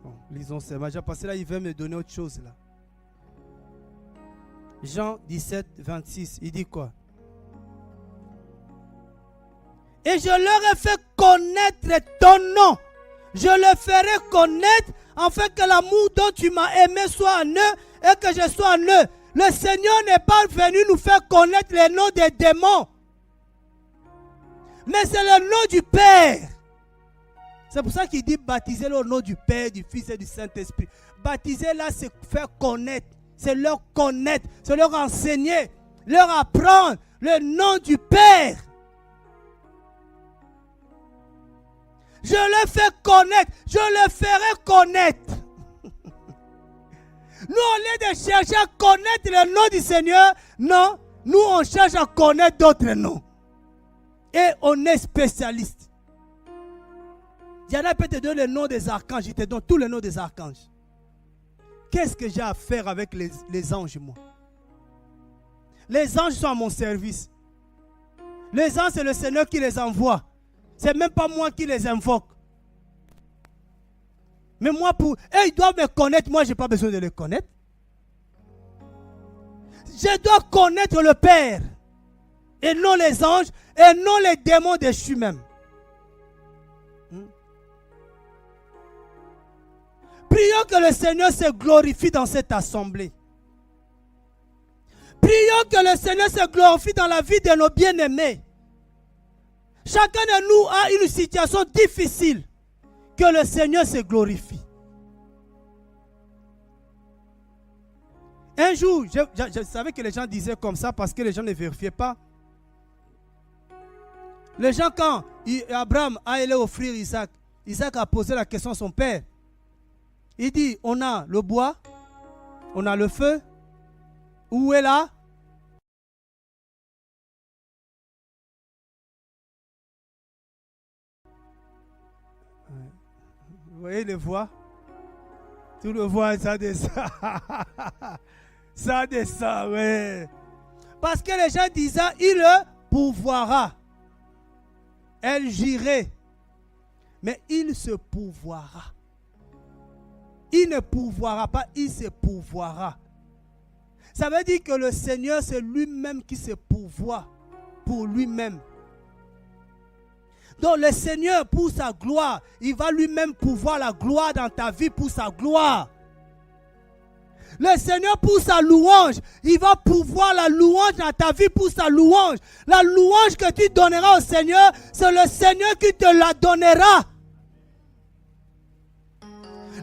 Bon, lisons ça. Parce que là, il veut me donner autre chose là. Jean 17, 26, il dit quoi? Et je leur ai fait connaître ton nom. Je le ferai connaître afin que l'amour dont tu m'as aimé soit en eux et que je sois en eux. Le Seigneur n'est pas venu nous faire connaître les noms des démons. Mais c'est le nom du Père. C'est pour ça qu'il dit baptiser au nom du Père, du Fils et du Saint-Esprit. Baptiser là, c'est faire connaître. C'est leur connaître. C'est leur enseigner. Leur apprendre le nom du Père. Je le fais connaître. Je le ferai connaître. Nous, au lieu de chercher à connaître le nom du Seigneur, non, nous, on cherche à connaître d'autres noms. Et on est spécialiste. Il y en a peut-être te donner le nom des archanges. Il te donne tous les noms des archanges. Qu'est-ce que j'ai à faire avec les anges, moi? Les anges sont à mon service. Les anges, c'est le Seigneur qui les envoie. C'est même pas moi qui les invoque. Mais moi, ils doivent me connaître. Moi, je n'ai pas besoin de les connaître. Je dois connaître le Père. Et non les anges. Et non les démons déchus même. Prions que le Seigneur se glorifie dans cette assemblée. Prions que le Seigneur se glorifie dans la vie de nos bien-aimés. Chacun de nous a une situation difficile. Que le Seigneur se glorifie. Un jour, je savais que les gens disaient comme ça parce que les gens ne vérifiaient pas. Les gens, quand Abraham a allé offrir Isaac, Isaac a posé la question à son père. Il dit, on a le bois, on a le feu. Où est là? Vous voyez les voix? Tout le voix, ça descend. Ça descend, oui. Parce que les gens disaient, il le pourvoira. Elle girait. Mais il se pourvoira. Il ne pourvoira pas, il se pourvoira. Ça veut dire que le Seigneur, c'est lui-même qui se pourvoit pour lui-même. Donc le Seigneur, pour sa gloire, il va lui-même pourvoir la gloire dans ta vie pour sa gloire. Le Seigneur, pour sa louange, il va pourvoir la louange dans ta vie pour sa louange. La louange que tu donneras au Seigneur, c'est le Seigneur qui te la donnera.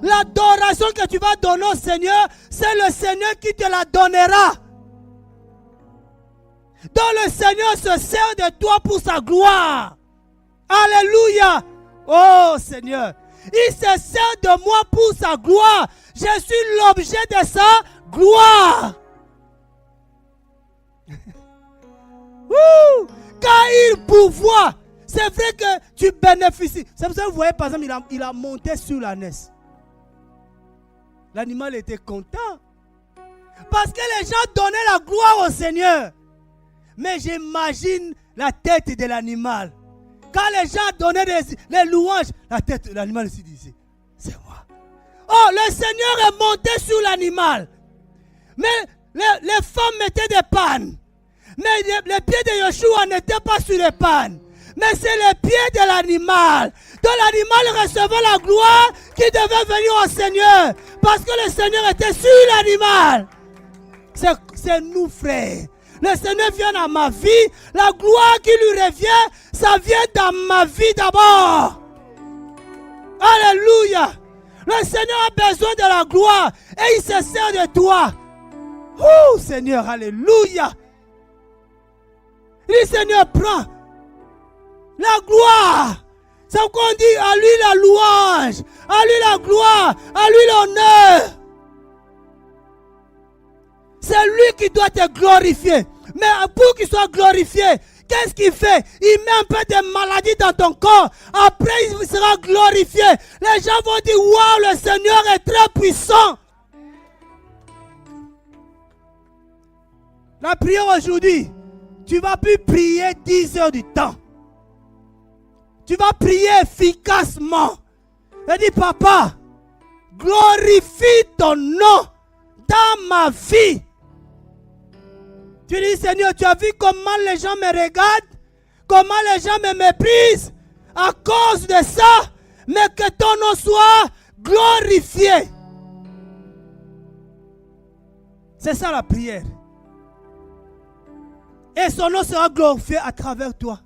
L'adoration que tu vas donner au Seigneur, c'est le Seigneur qui te la donnera. Donc le Seigneur se sert de toi pour sa gloire. Alléluia. Oh Seigneur, il se sert de moi pour sa gloire. Je suis l'objet de sa gloire. Quand il pourvoit, c'est vrai que tu bénéficies. C'est pour ça que vous voyez, par exemple, il a monté sur l'ânesse. L'animal était content. Parce que les gens donnaient la gloire au Seigneur. Mais j'imagine la tête de l'animal. Quand les gens donnaient les louanges, la tête de l'animal se disait, c'est moi. Oh, le Seigneur est monté sur l'animal. Mais les femmes mettaient des pannes. Mais les pieds de Yeshua n'étaient pas sur les pannes. Mais c'est les pieds de l'animal. Donc l'animal recevait la gloire qui devait venir au Seigneur. Parce que le Seigneur était sur l'animal. C'est nous, frères. Le Seigneur vient dans ma vie. La gloire qui lui revient, ça vient dans ma vie d'abord. Alléluia. Le Seigneur a besoin de la gloire. Et il se sert de toi. Oh Seigneur, alléluia. Le Seigneur prend la gloire. C'est pourquoi on dit à lui la louange, à lui la gloire, à lui l'honneur. C'est lui qui doit te glorifier. Mais pour qu'il soit glorifié, qu'est-ce qu'il fait? Il met un peu de maladie dans ton corps. Après, il sera glorifié. Les gens vont dire, waouh, le Seigneur est très puissant. La prière aujourd'hui, tu vas plus prier 10 heures du temps. Tu vas prier efficacement. Et dis, papa, glorifie ton nom dans ma vie. Tu dis, Seigneur, tu as vu comment les gens me regardent, comment les gens me méprisent à cause de ça, mais que ton nom soit glorifié. C'est ça la prière. Et son nom sera glorifié à travers toi.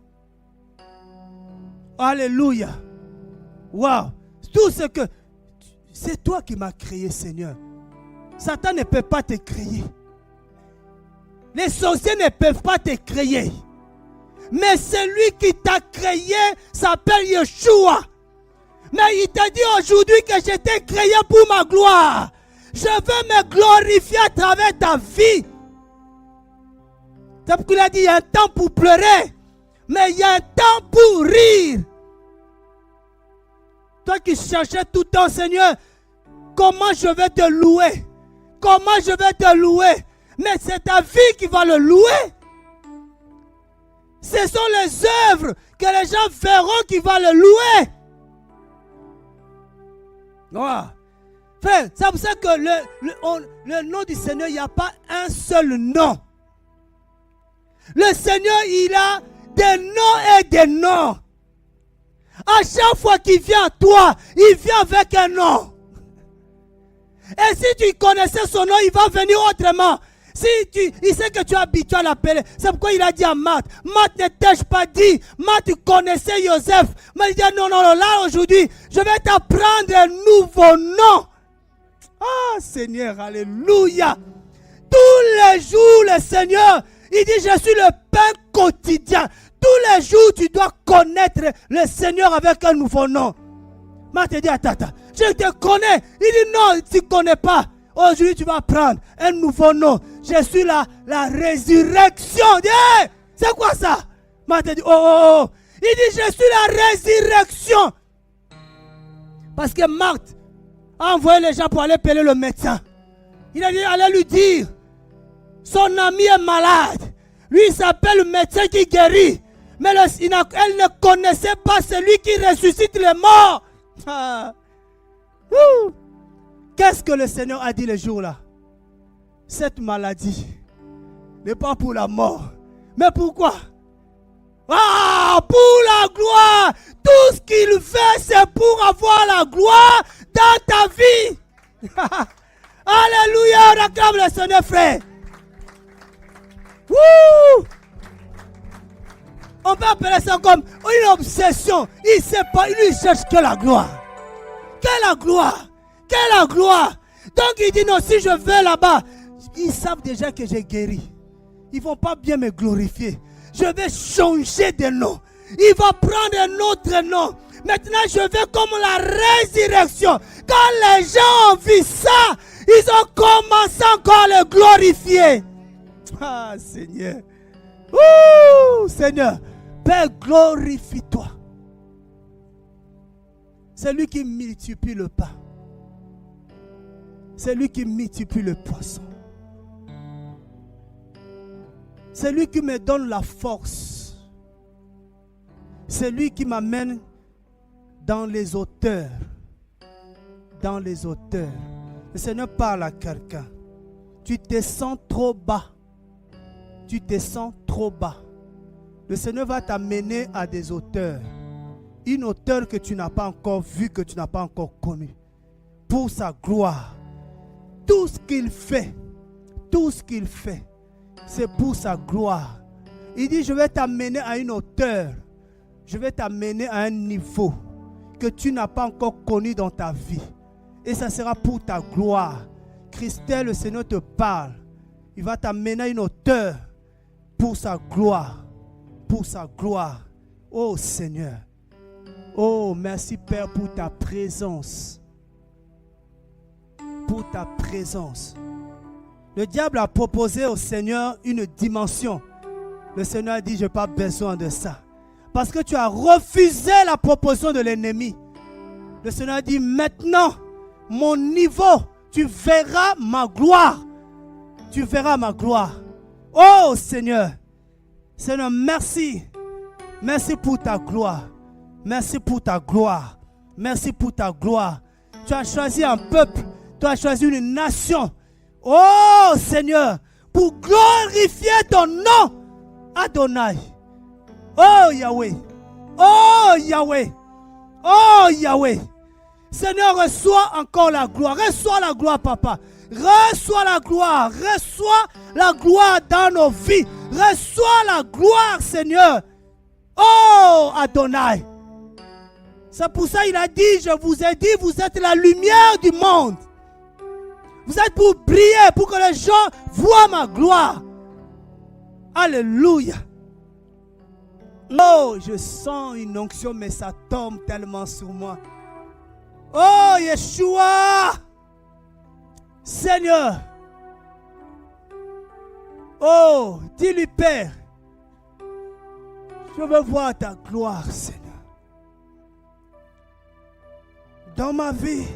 Alléluia. Waouh. Tout ce que... C'est toi qui m'as créé, Seigneur. Satan ne peut pas te créer. Les sorciers ne peuvent pas te créer. Mais celui qui t'a créé s'appelle Yeshua. Mais il t'a dit aujourd'hui que je t'ai créé pour ma gloire. Je veux me glorifier à travers ta vie. C'est pourquoi il a dit, il y a un temps pour pleurer, mais il y a un temps pour rire. Toi qui cherchais tout le temps, Seigneur, comment je vais te louer? Comment je vais te louer? Mais c'est ta vie qui va le louer. Ce sont les œuvres que les gens verront qui vont le louer. Wow. Frère, c'est pour ça que le nom du Seigneur, il n'y a pas un seul nom. Le Seigneur, il a des noms et des noms. À chaque fois qu'il vient à toi, il vient avec un nom. Et si tu connaissais son nom, il va venir autrement. Il sait que tu es habitué à l'appeler. C'est pourquoi il a dit à Marthe, Marthe ne t'ai-je pas dit, Marthe, tu connaissais Joseph. Mais il dit non, là aujourd'hui, je vais t'apprendre un nouveau nom. Ah Seigneur, alléluia. Tous les jours, le Seigneur, il dit, je suis le pain quotidien. Tous les jours, tu dois connaître le Seigneur avec un nouveau nom. Marthe dit, attends, je te connais. Il dit, non, tu ne connais pas. Aujourd'hui, tu vas prendre un nouveau nom. Je suis la résurrection. Hey, c'est quoi ça? Marthe dit, oh. Il dit, je suis la résurrection. Parce que Marthe a envoyé les gens pour aller payer le médecin. Il a dit, allez lui dire, son ami est malade. Lui, il s'appelle le médecin qui guérit. Mais elle ne connaissait pas celui qui ressuscite les morts. Qu'est-ce que le Seigneur a dit le jour-là? Cette maladie n'est pas pour la mort. Mais pourquoi? Pour la gloire. Tout ce qu'il fait, c'est pour avoir la gloire dans ta vie. Alléluia, on acclame le Seigneur, frère. Wouh! On peut appeler ça comme une obsession. Il ne sait pas, il ne cherche que la gloire. Que la gloire. Que la gloire. Donc il dit non, si je vais là-bas, ils savent déjà que j'ai guéri. Ils ne vont pas bien me glorifier. Je vais changer de nom. Il va prendre un autre nom. Maintenant, je vais comme la résurrection. Quand les gens ont vu ça, ils ont commencé encore à le glorifier. Ah, Seigneur. Ouh, Seigneur. Père, glorifie-toi. C'est lui qui multiplie le pain. C'est lui qui multiplie le poisson. C'est lui qui me donne la force. C'est lui qui m'amène dans les hauteurs. Dans les hauteurs. Le Seigneur parle à quelqu'un. Tu te sens trop bas. tu te sens trop bas. Le Seigneur va t'amener à des hauteurs. Une hauteur que tu n'as pas encore vue, que tu n'as pas encore connue. Pour sa gloire. Tout ce qu'il fait, c'est pour sa gloire. Il dit, je vais t'amener à une hauteur. Je vais t'amener à un niveau que tu n'as pas encore connu dans ta vie. Et ça sera pour ta gloire. Christelle, le Seigneur te parle. Il va t'amener à une hauteur pour sa gloire. Pour sa gloire. Oh Seigneur. Oh, merci Père pour ta présence. Pour ta présence. Le diable a proposé au Seigneur une dimension. Le Seigneur a dit, je n'ai pas besoin de ça. Parce que tu as refusé la proposition de l'ennemi. Le Seigneur a dit, maintenant, mon niveau, tu verras ma gloire. Tu verras ma gloire. Oh Seigneur. Seigneur, merci. Merci pour ta gloire. Merci pour ta gloire. Merci pour ta gloire. Tu as choisi un peuple. Tu as choisi une nation. Oh Seigneur, pour glorifier ton nom, Adonai. Oh Yahweh. Oh Yahweh. Oh Yahweh. Seigneur, reçois encore la gloire. Reçois la gloire, Papa. Reçois la gloire. Reçois la gloire dans nos vies. Reçois la gloire, Seigneur. Oh Adonai. C'est pour ça qu'il a dit, je vous ai dit, vous êtes la lumière du monde. Vous êtes pour briller, pour que les gens voient ma gloire. Alléluia. Oh, je sens une onction, mais ça tombe tellement sur moi. Oh, Yeshua. Seigneur. Oh, dis-lui, Père. Je veux voir ta gloire, Seigneur. Dans ma vie.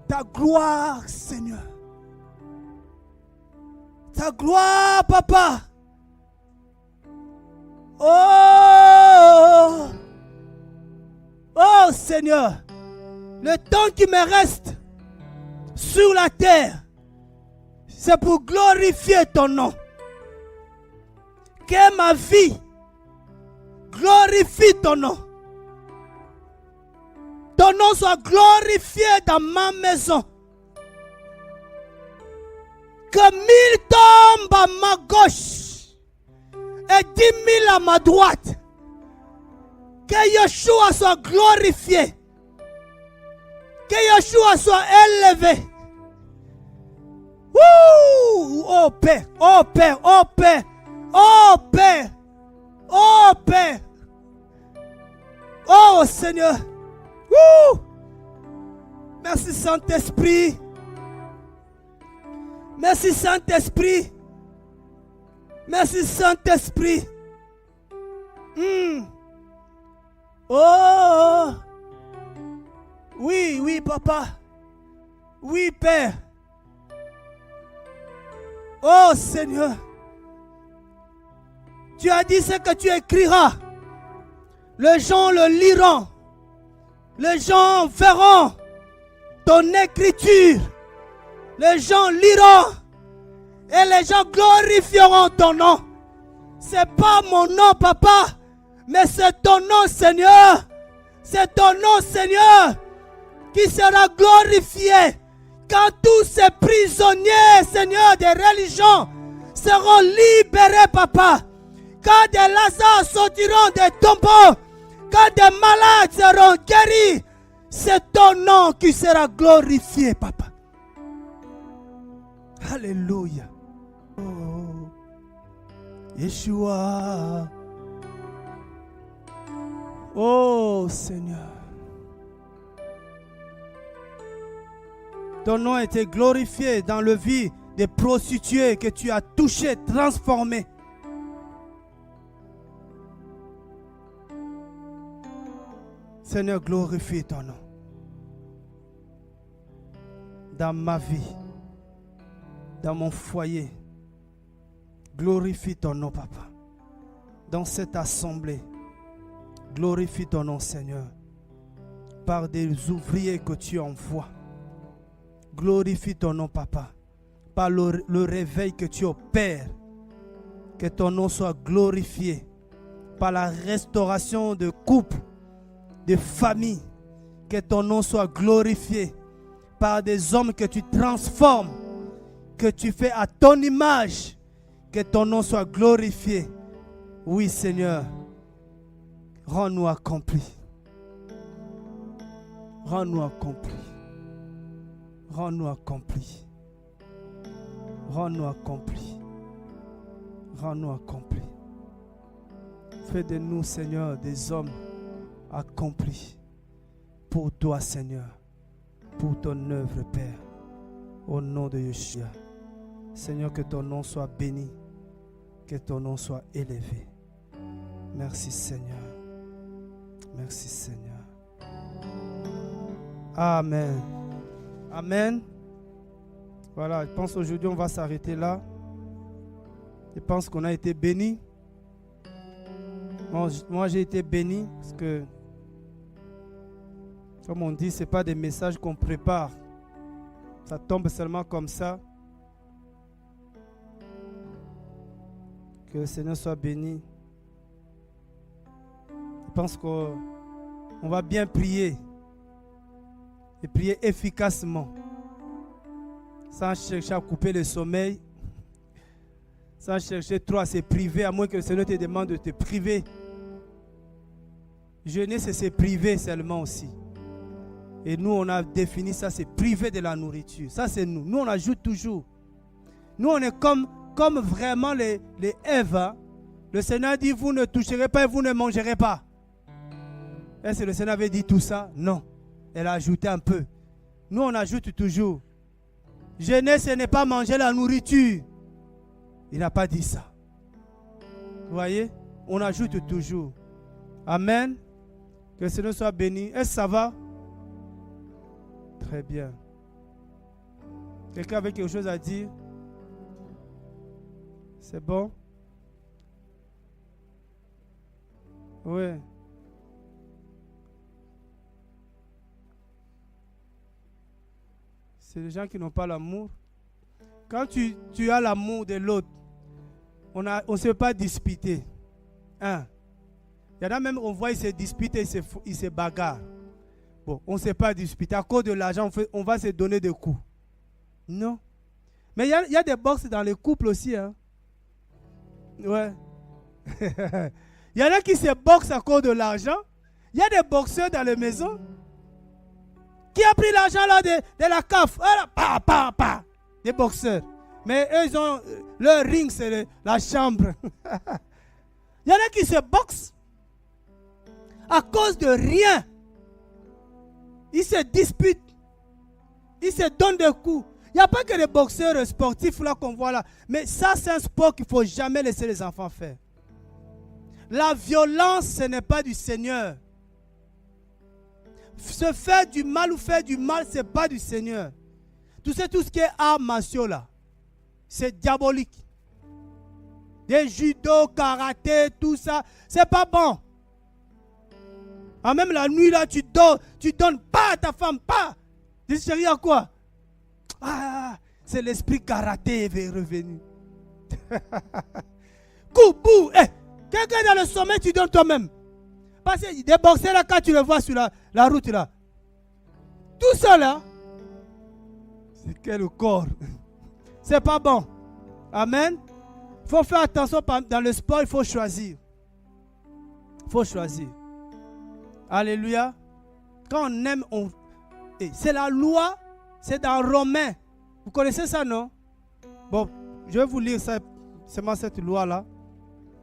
Ta gloire, Seigneur. Ta gloire, Papa. Oh! Oh, Seigneur. Le temps qui me reste sur la terre, c'est pour glorifier ton nom. Que ma vie glorifie ton nom. Ton nom soit glorifié dans ma maison. Que 1000 tombent à ma gauche et 10 000 à ma droite. Que Yeshua soit glorifié. Que Yeshua soit élevé. Ouh! Oh Père, oh Père, oh Père, oh Père, oh Père. Oh Seigneur. Ouh! Merci Saint-Esprit. Merci Saint-Esprit. Merci Saint-Esprit. Oh! Oui, oui, Papa. Oui, Père. Oh Seigneur. Tu as dit ce que tu écriras. Les gens le liront. Les gens verront ton écriture. Les gens liront. Et les gens glorifieront ton nom. C'est pas mon nom, Papa. Mais c'est ton nom, Seigneur. C'est ton nom, Seigneur, qui sera glorifié. Quand tous ces prisonniers, Seigneur, des religions seront libérés, Papa. Quand des Lazare sortiront des tombeaux. Quand des malades seront guéris. C'est ton nom qui sera glorifié, Papa. Alléluia. Oh, Yeshua. Oh Seigneur. Ton nom a été glorifié dans le vie des prostituées que tu as touchées, transformées. Seigneur, glorifie ton nom. Dans ma vie, dans mon foyer, glorifie ton nom, Papa. Dans cette assemblée, glorifie ton nom, Seigneur. Par des ouvriers que tu envoies. Glorifie ton nom, Papa. par le réveil que tu opères. Que ton nom soit glorifié par la restauration de couples, de familles. Que ton nom soit glorifié par des hommes que tu transformes, que tu fais à ton image. Que ton nom soit glorifié. Oui, Seigneur, rends-nous accomplis. Rends-nous accomplis. Rends-nous accomplis. Rends-nous accomplis. Rends-nous accomplis. Fais de nous, Seigneur, des hommes accomplis pour toi, Seigneur, pour ton œuvre, Père, au nom de Yeshua. Seigneur, que ton nom soit béni, que ton nom soit élevé. Merci, Seigneur. Merci, Seigneur. Amen. Amen. Voilà, je pense qu'aujourd'hui, on va s'arrêter là. Je pense qu'on a été bénis. Moi, j'ai été béni parce que, comme on dit, ce n'est pas des messages qu'on prépare. Ça tombe seulement comme ça. Que le Seigneur soit béni. Je pense qu'on va bien prier. Et prier efficacement. Sans chercher à couper le sommeil. Sans chercher trop à se priver, à moins que le Seigneur te demande de te priver. Jeûner, c'est se priver seulement aussi. Et nous, on a défini ça, c'est priver de la nourriture. Ça, c'est nous. Nous, on ajoute toujours. Nous, on est comme vraiment les Ève. Hein? Le Seigneur dit, vous ne toucherez pas et vous ne mangerez pas. Est-ce que le Seigneur avait dit tout ça? Non. Elle a ajouté un peu. Nous, on ajoute toujours. Jeûner, ce n'est pas manger la nourriture. Il n'a pas dit ça. Vous voyez? On ajoute toujours. Amen. Que le Seigneur soit béni. Est-ce que ça va? Très bien. Quelqu'un avait quelque chose à dire? C'est bon? Oui. C'est les gens qui n'ont pas l'amour. Quand tu as l'amour de l'autre, on ne se peut pas disputer. Hein? Il y en a même, on voit, ils se disputent, ils se bagarrent. Bon, on ne sait pas disputer. À cause de l'argent, on va se donner des coups. Non. Mais il y a des boxes dans les couples aussi. Hein? Ouais. Il y en a qui se boxent à cause de l'argent. Il y a des boxeurs dans les maisons. Qui a pris l'argent là de la CAF? Des boxeurs. Mais eux, ils ont leur ring, c'est la chambre. Il y en a qui se boxent à cause de rien. Ils se disputent. Ils se donnent des coups. Il n'y a pas que les boxeurs sportifs là qu'on voit là. Mais ça, c'est un sport qu'il ne faut jamais laisser les enfants faire. La violence, ce n'est pas du Seigneur. Se faire du mal ou faire du mal, ce n'est pas du Seigneur. Tout ce qui est arts martiaux là, c'est diabolique. Des judo, karaté, tout ça, c'est pas bon. Ah, même la nuit là, tu dors, tu donnes pas à ta femme, pas. Tu dis, chérie, à quoi? Ah, c'est l'esprit karaté est revenu. Coup, bou, quelqu'un dans le sommet, tu donnes toi-même. Parce que des boxeurs là, quand tu le vois sur la route là, tout ça là, c'est quel corps. C'est pas bon. Amen. Il faut faire attention dans le sport, il faut choisir. Il faut choisir. Alléluia. Quand on aime, c'est la loi, c'est dans Romains. Vous connaissez ça, non? Bon, je vais vous lire ça, seulement cette loi-là.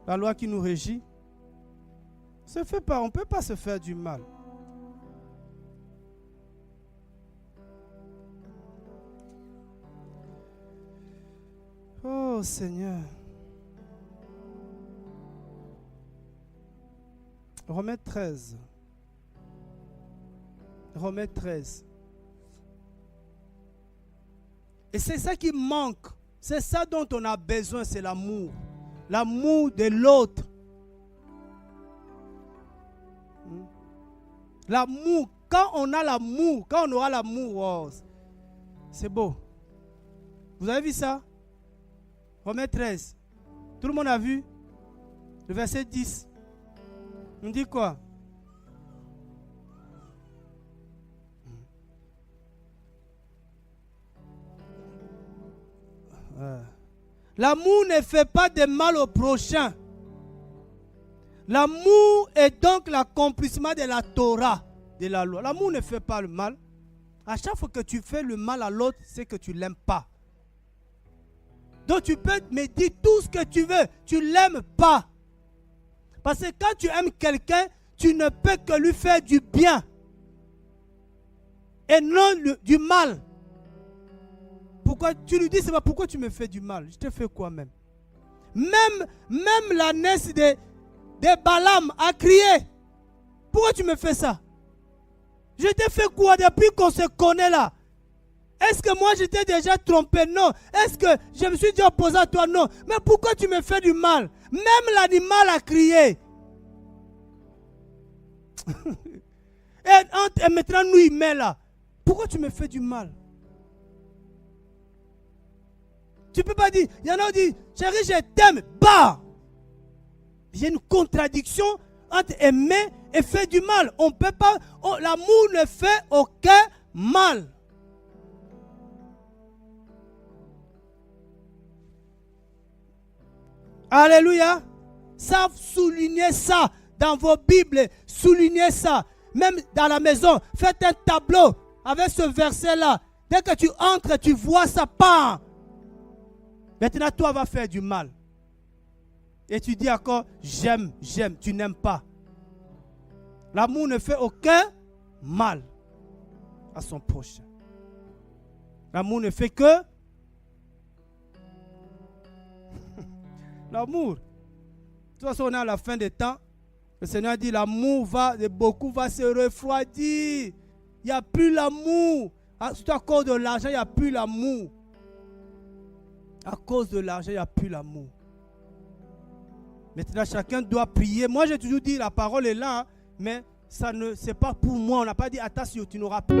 La loi qui nous régit. Ça fait pas, on ne peut pas se faire du mal. Oh Seigneur. Romains 13. Romains 13. Et c'est ça qui manque. C'est ça dont on a besoin, c'est l'amour. L'amour de l'autre. L'amour. Quand on a l'amour, quand on aura l'amour, oh, c'est beau. Vous avez vu ça? Romains 13. Tout le monde a vu? Le verset 10. On dit quoi? L'amour ne fait pas de mal au prochain. L'amour est donc l'accomplissement de la Torah, de la loi. L'amour ne fait pas le mal. À chaque fois que tu fais le mal à l'autre, c'est que tu ne l'aimes pas. Donc tu peux me dire tout ce que tu veux, tu ne l'aimes pas. Parce que quand tu aimes quelqu'un, tu ne peux que lui faire du bien. Et non du mal. Pourquoi tu lui dis, c'est pas pourquoi tu me fais du mal? Je te fais quoi même? Même la nièce de Balaam a crié. Pourquoi tu me fais ça? Je t'ai fait quoi depuis qu'on se connaît là? Est-ce que moi je t'ai déjà trompé? Non. Est-ce que je me suis déjà opposé à toi? Non. Mais pourquoi tu me fais du mal? Même l'animal a crié. Et maintenant nous il met là. Pourquoi tu me fais du mal? Tu ne peux pas dire, il y en a qui disent, chérie, je t'aime. Bah! Il y a une contradiction entre aimer et faire du mal. On peut pas, l'amour ne fait aucun mal. Alléluia. Ça, soulignez ça dans vos Bibles. Soulignez ça. Même dans la maison, faites un tableau avec ce verset-là. Dès que tu entres, tu vois ça part. Maintenant, toi, vas faire du mal. Et tu dis encore, j'aime, tu n'aimes pas. L'amour ne fait aucun mal à son prochain. L'amour ne fait que l'amour. De toute façon, on est à la fin des temps. Le Seigneur dit, l'amour de beaucoup va se refroidir. Il n'y a plus l'amour. Surtout à cause de l'argent, il n'y a plus l'amour. À cause de l'argent, il n'y a plus l'amour. Maintenant, chacun doit prier. Moi, j'ai toujours dit, la parole est là, mais ça ne, c'est pas pour moi. On n'a pas dit, attention, tu n'auras pas.